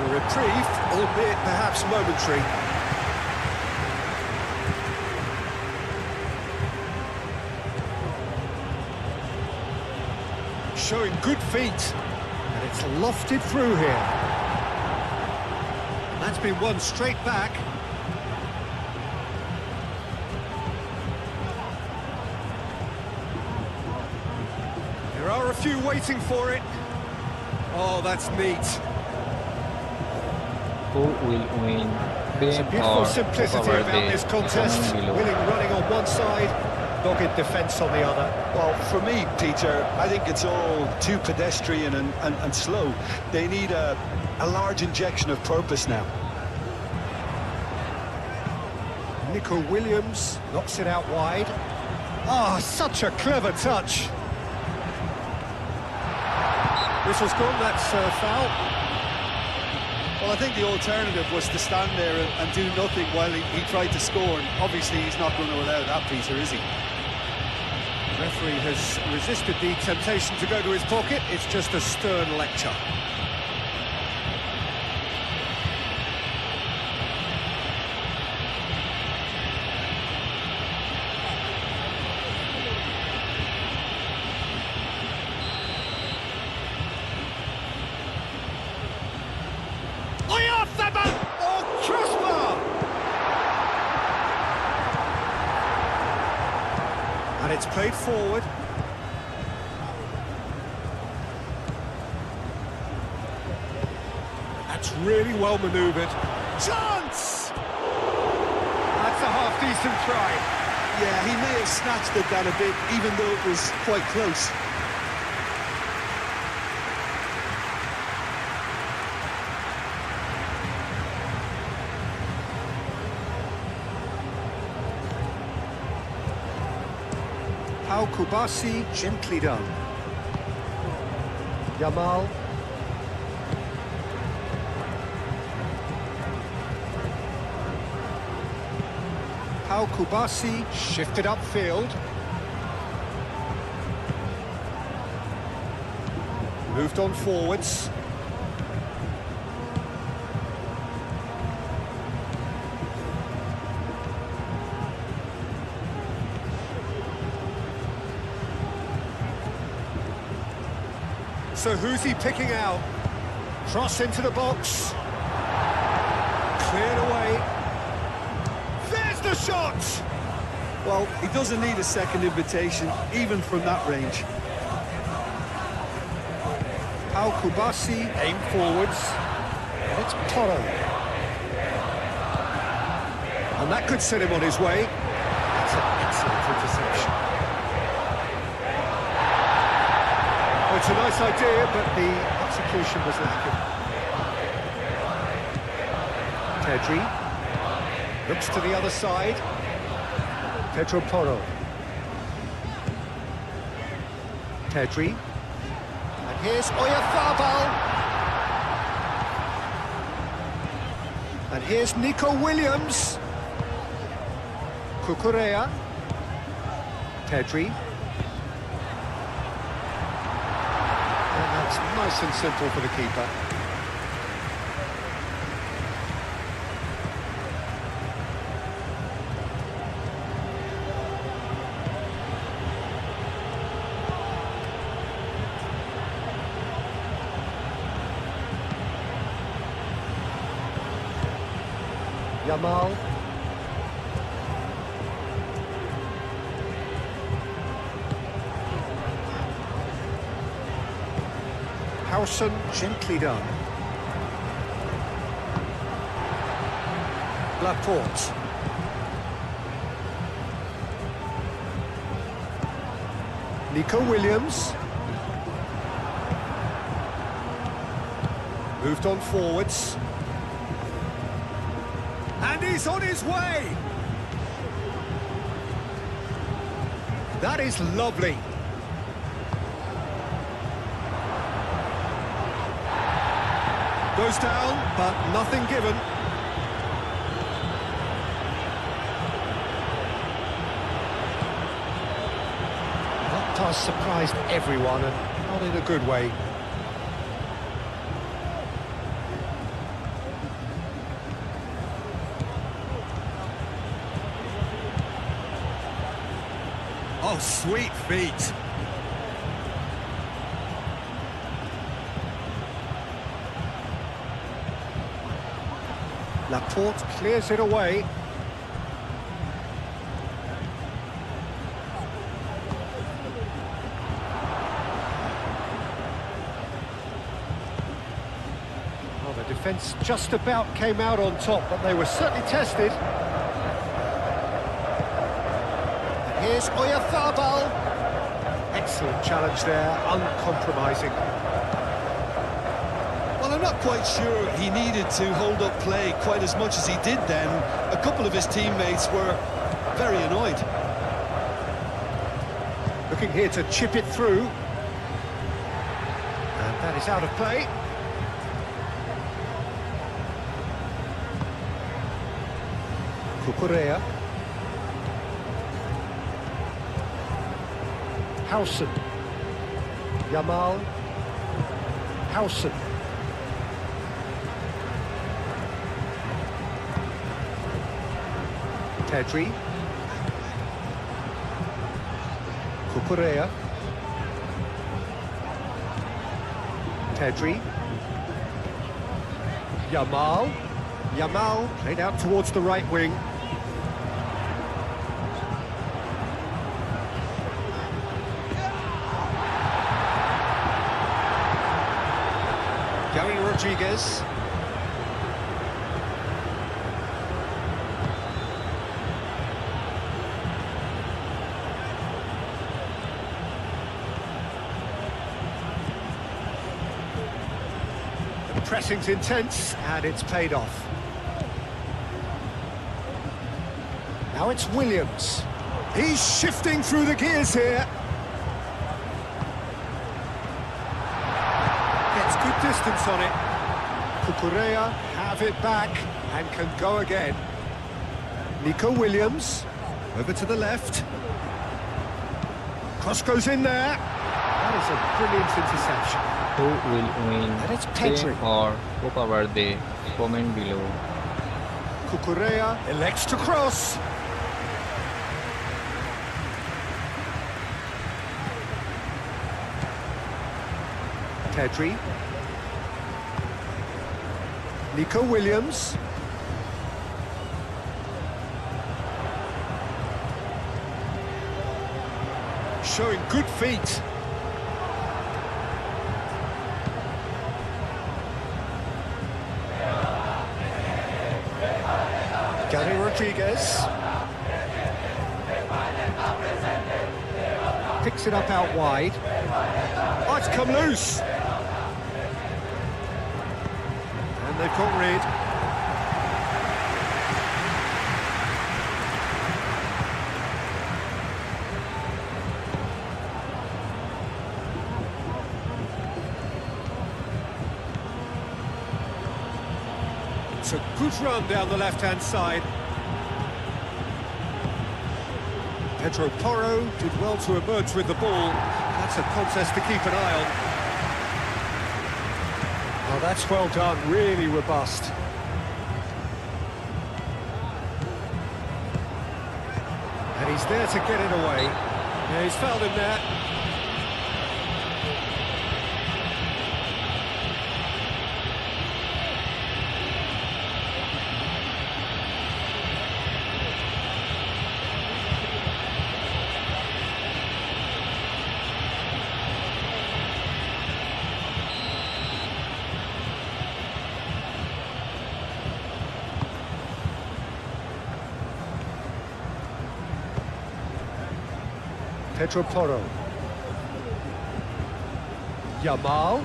Reprieve, albeit perhaps momentary. Showing good feet, and it's lofted through here. That's been won straight back. There are a few waiting for it. Oh, that's neat. Who will win? There's a beautiful simplicity about this contest. Willing running on one side, dogged defence on the other. Well, for me, Peter, I think it's all too pedestrian and slow. They need a large injection of purpose now. Nico Williams knocks it out wide. Ah, such a clever touch. Whistle's gone, that's foul. Well, I think the alternative was to stand there and do nothing while he tried to score. And obviously, he's not going to allow that, Peter, is he? The referee has resisted the temptation to go to his pocket. It's just a stern lecture. And it's played forward. That's really well manoeuvred. Chance! That's a half-decent try. Yeah, he may have snatched at that a bit, even though it was quite close. Pau Kubasi, gently done. Yamal. Pau Kubasi, shifted upfield. Moved on forwards. So who's he picking out? Cross into the box. Cleared away. There's the shot! Well, he doesn't need a second invitation, even from that range. Pau Kubasi, aim forwards. And it's Toro. And that could set him on his way. That's an excellent interception. Well, it's a nice idea, but the execution was lacking. Pedri looks to the other side. Pedro Porro. Pedri. And here's Oyarzabal. And here's Nico Williams. Cucurella. Pedri. And that's nice and simple for the keeper. Yamal. Howson, gently done. Laporte. Nico Williams. Moved on forwards. And he's on his way! That is lovely. Goes down, but nothing given. That pass surprised everyone, and not in a good way. Oh, sweet feet. Laporte clears it away. Well, the defence just about came out on top, but they were certainly tested. Here's Oyarzabal. Excellent challenge there, uncompromising. Well, I'm not quite sure he needed to hold up play quite as much as he did then. A couple of his teammates were very annoyed. Looking here to chip it through. And that is out of play. Cucurella. Howson. Yamal. Howson. Pedri. Cucurella. Pedri. Yamal. Yamal played out towards the right wing. Gary Rodriguez. The pressing's intense, and it's paid off. Now it's Williams. He's shifting through the gears here. Gets good distance on it. Cucurella have it back and can go again. Nico Williams, over to the left. Cross goes in there. That is a brilliant interception. Who will win, And it's Spain Pedri. or Cabo Verde? Comment below. Cucurella elects to cross. Pedri. Nico Williams. Showing good feet. Gary Rodriguez. Picks it up out wide. Oh, it's come loose. And they've got rid. It's a good run down the left-hand side. Pedro Porro did well to emerge with the ball. That's a contest to keep an eye on. Oh, that's well done, really robust. And he's there to get it away. Yeah, he's fouled him there. Pedro Porro. Yamal.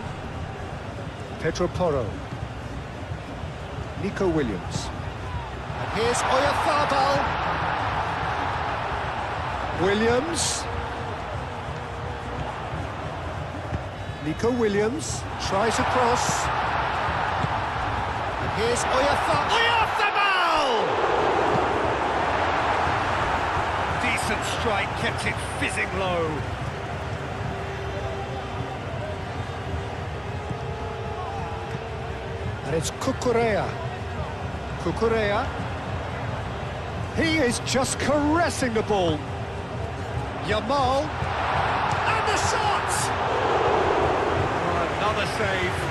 Pedro Porro. Nico Williams. And here's Oyarzabal. Williams. Nico Williams tries a cross. And here's Oyarzabal! Decent strike, kept it fizzing low. And it's Cucurella. Cucurella. He is just caressing the ball. Yamal. And the shot! Oh, another save.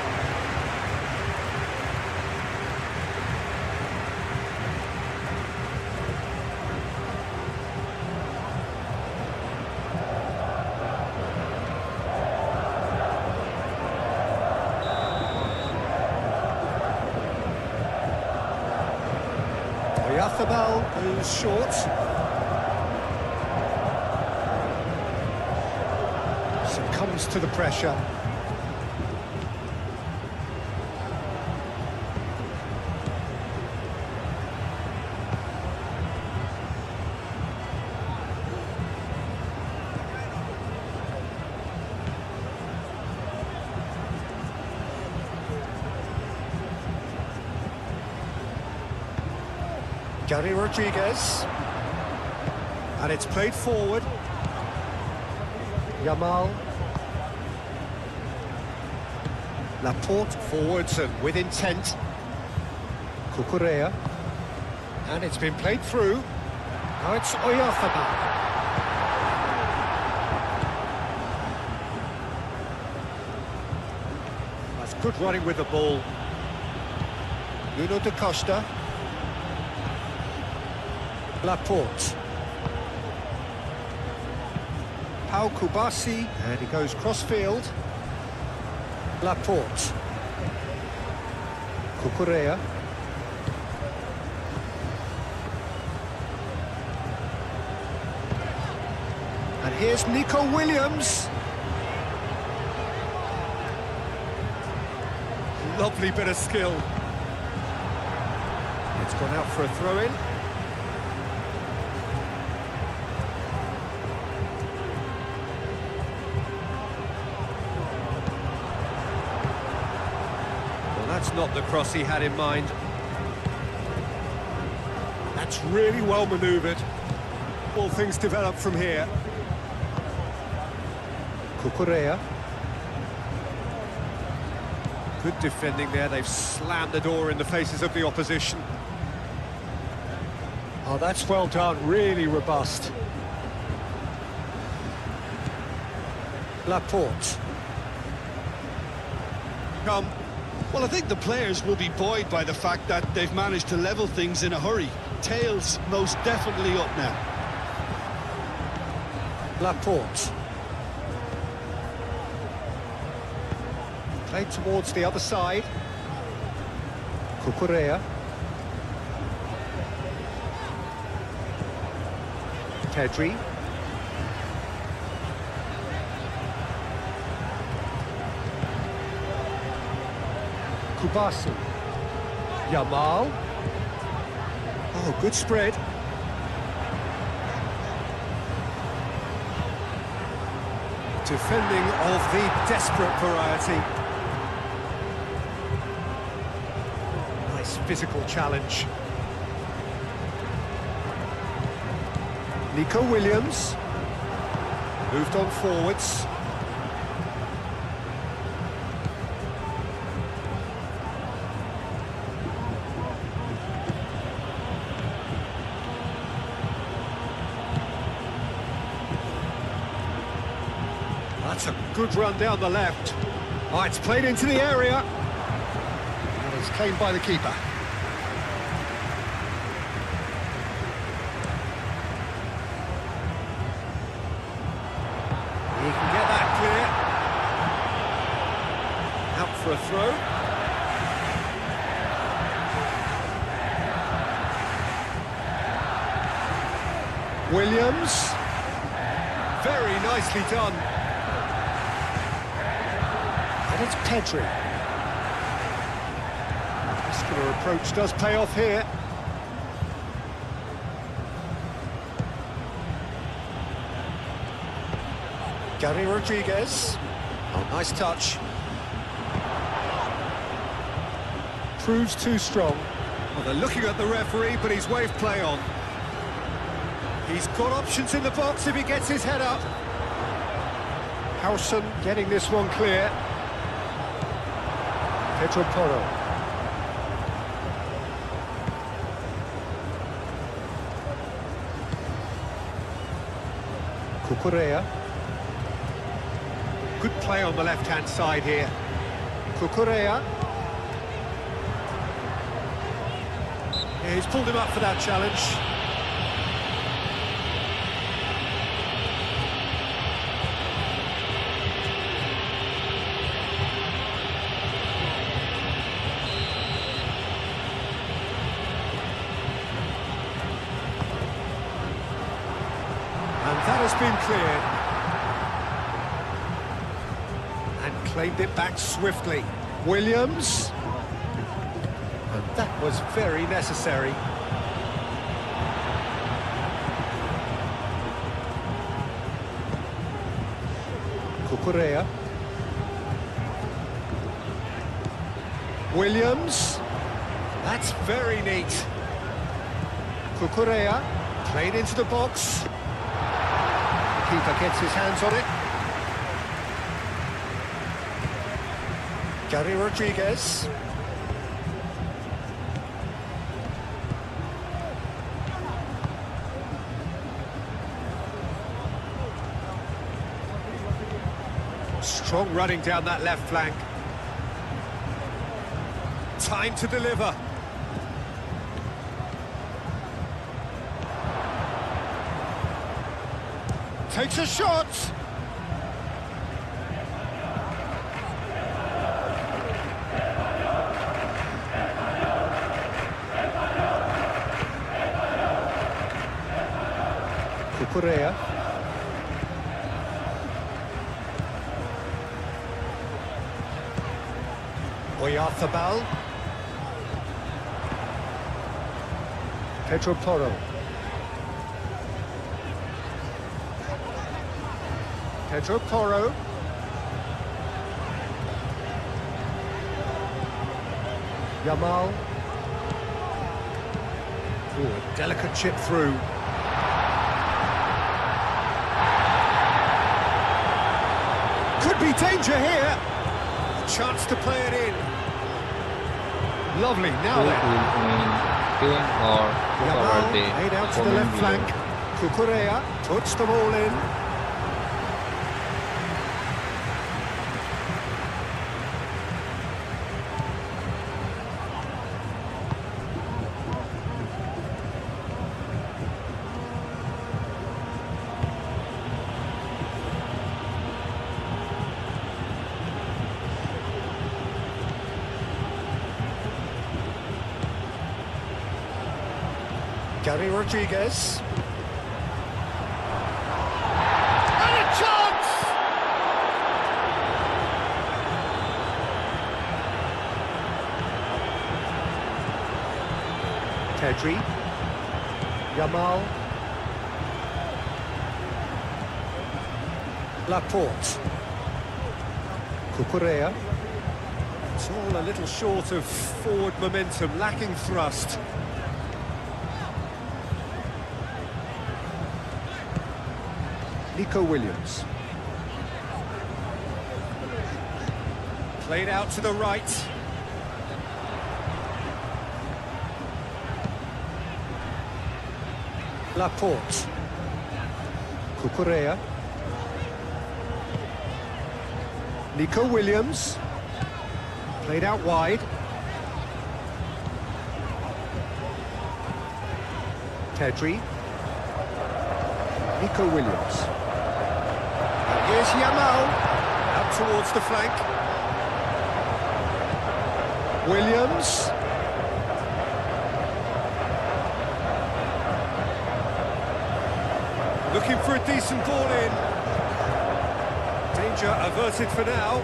Oyarzabal goes short. Succumbs to the pressure. Gary Rodriguez. And it's played forward. Yamal. Laporte forwards and with intent. Cucurella. And it's been played through. Now it's Oyarzabal. That's good running with the ball. Nuno da Costa. Laporte. Pau Kubasi, and he goes cross-field. Laporte. Cucurella. And here's Nico Williams. Lovely bit of skill. It's gone out for a throw-in. That's not the cross he had in mind. That's really well manoeuvred. All things develop from here. Cucurella. Good defending there. They've slammed the door in the faces of the opposition. Oh, that's well done. Really robust. Laporte. Come. Well, I think the players will be buoyed by the fact that they've managed to level things in a hurry. Tails most definitely up now. Laporte. Played towards the other side. Cucurella. Pedri. Kubasu. Yamal. Oh, good spread. Defending of the desperate variety. Nice physical challenge. Nico Williams. Moved on forwards. That's a good run down the left. Oh, it's played into the area. And it's claimed by the keeper. He can get that clear. Out for a throw. Williams. Very nicely done. And it's Pedri. Muscular approach does pay off here. Gary Rodriguez. Oh, nice touch. Proves too strong. Well, they're looking at the referee, but he's waved play on. He's got options in the box if he gets his head up. Howson getting this one clear. Pedro Porro. Cucurella. Good play on the left-hand side here. Cucurella. Yeah, he's pulled him up for that challenge. And that has been cleared. And claimed it back swiftly. Williams. And that was very necessary. Cucurella. Williams. That's very neat. Cucurella. Played into the box. Keeper gets his hands on it. Gary Rodriguez. Strong running down that left flank. Time to deliver. Takes a shot. Cucurella. Oyarthabal. Pedro Porro. Pedro Porro. Yamal. Ooh, a delicate chip through. Could be danger here. A chance to play it in. Lovely, now Who then. will win, Spain or Cabo Yamal Verde? laid out to the Comment left below. flank. Cucurella puts the ball in. Gary Rodriguez. And a chance! Pedri. Yamal. Laporte. Cucurella. It's all a little short of forward momentum, lacking thrust. Nico Williams. Played out to the right. Laporte. Cucurella. Nico Williams. Played out wide. Pedri. Nico Williams. And here's Yamal. Out towards the flank. Williams. Looking for a decent ball in. Danger averted for now.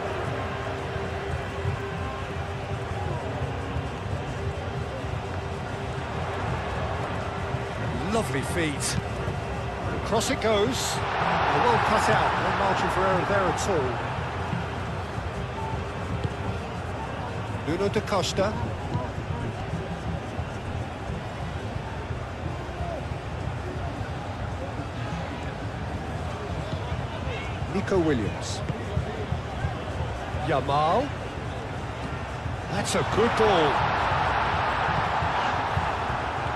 Lovely feet. Across it goes. Well cut out. No margin for error there at all. Nuno da Costa. Nico Williams. Yamal. That's a good ball.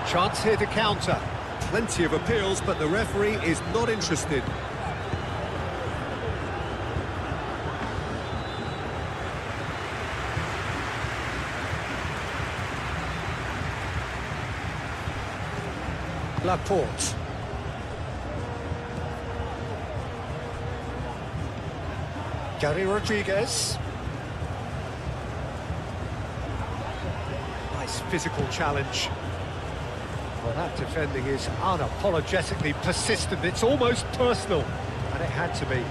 Chance here to counter. Plenty of appeals, but the referee is not interested. Laporte. Gary Rodriguez. Nice physical challenge. Well, that defending is unapologetically persistent. It's almost personal, and it had to be.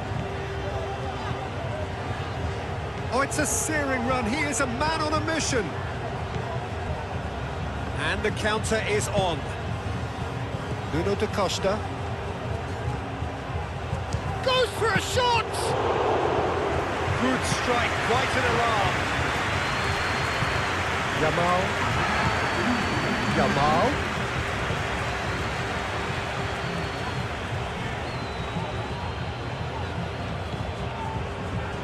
Oh, it's a searing run. He is a man on a mission. And the counter is on. Nuno da Costa. Goes for a shot! Good strike, quite an alarm. Yamal. Yamal.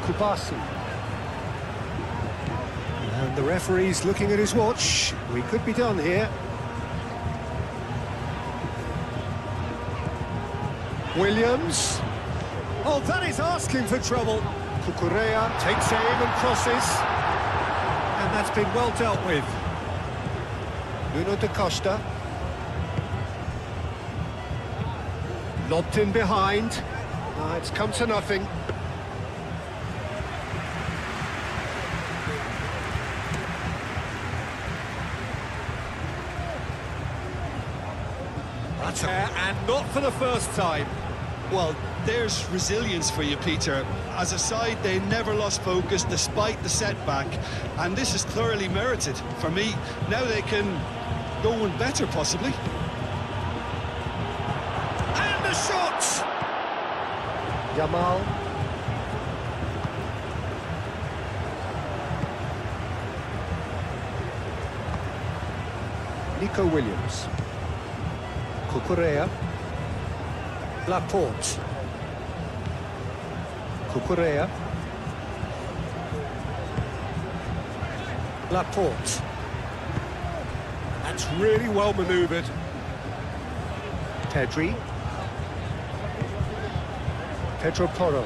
Kubasi. And the referee's looking at his watch. We could be done here. Williams. Oh, that is asking for trouble. Cucurella takes aim and crosses. And that's been well dealt with. Nuno da Costa. Lobbed in behind. It's come to nothing. That's and not for the first time. Well, there's resilience for you, Peter. As a side, they never lost focus despite the setback, and this is thoroughly merited. For me, now they can go one better, possibly. And the shot! Yamal. Nico Williams. Cucurella. Laporte. Cucurella. Laporte. That's really well manoeuvred. Pedri. Pedro Porro.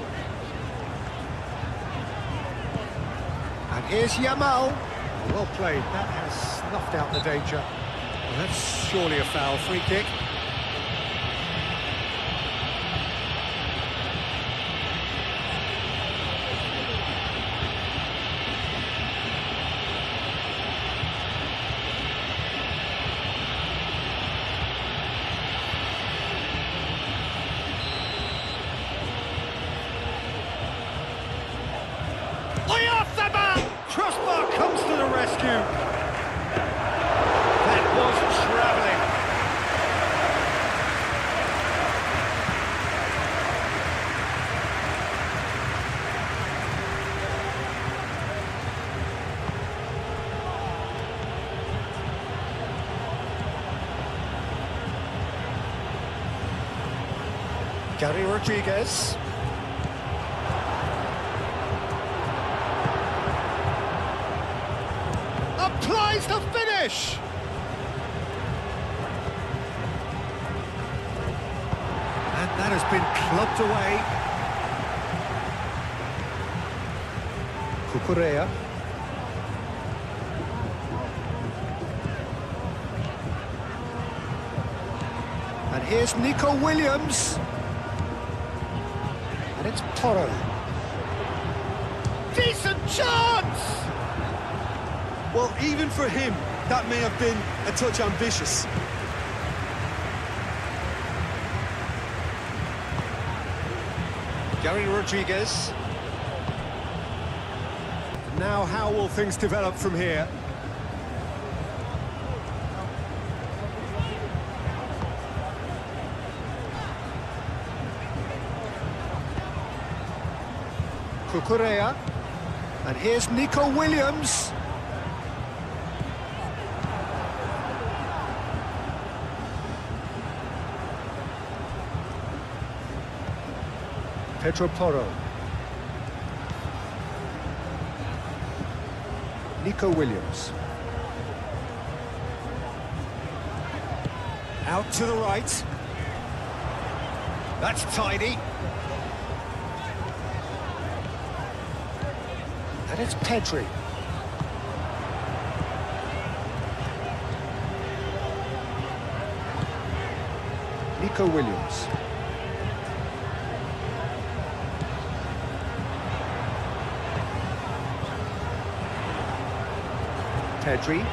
And here's Yamal. Well played, that has snuffed out the danger. Well, that's surely a foul. Free kick. Crossbar comes to the rescue. That was travelling. Gary Rodriguez. Applies the finish! And that has been clubbed away. Cucurella. And here's Nico Williams. And it's Porro. Decent chance! Well, even for him, that may have been a touch ambitious. Gary Rodriguez. Now, how will things develop from here? Cucurella. And here's Nico Williams. Pedro Porro. Nico Williams. Out to the right. That's tidy. And it's Pedri. Nico Williams. Pedri.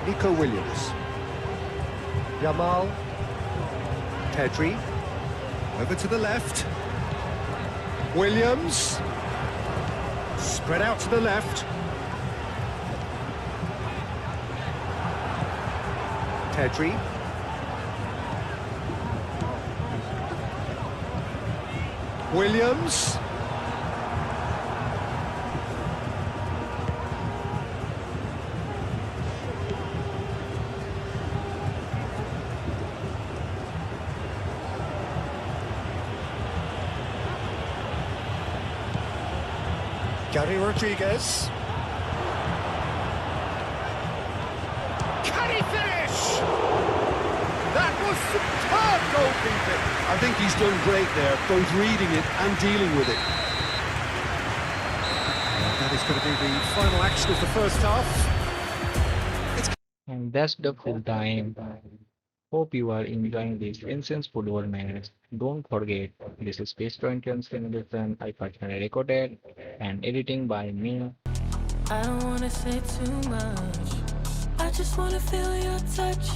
Nico Williams. Yamal. Pedri. Over to the left. Williams. Spread out to the left. Pedri. Williams. Gary Rodriguez. Can he finish? That was superb goalkeeping. I think he's done great there, both reading it and dealing with it. That is going to be the final action of the first half. And that's the full time. Hope you are enjoying this intense football match. Don't forget, this is PES 20 simulation I personally recorded and editing by me. I don't wanna say too much. I just wanna feel your touch.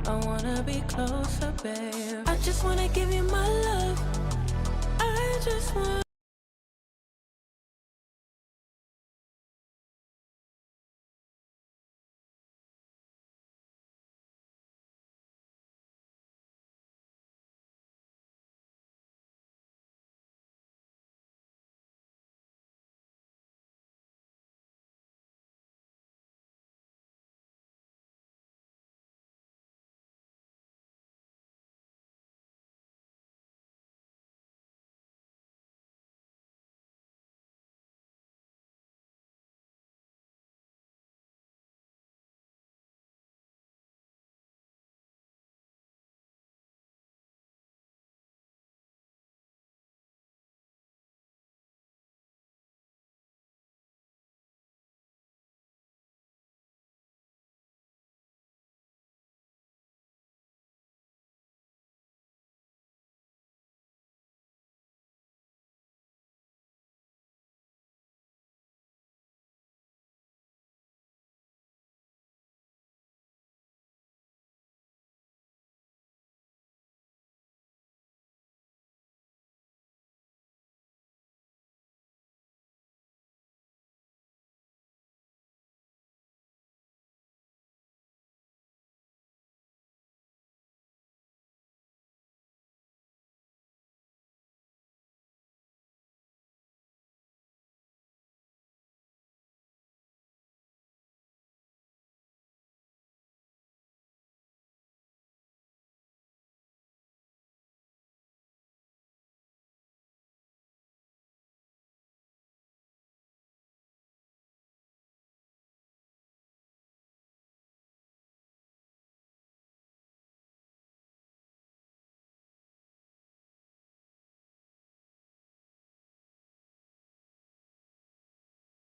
I wanna be closer, babe. I just wanna give you my love. I just want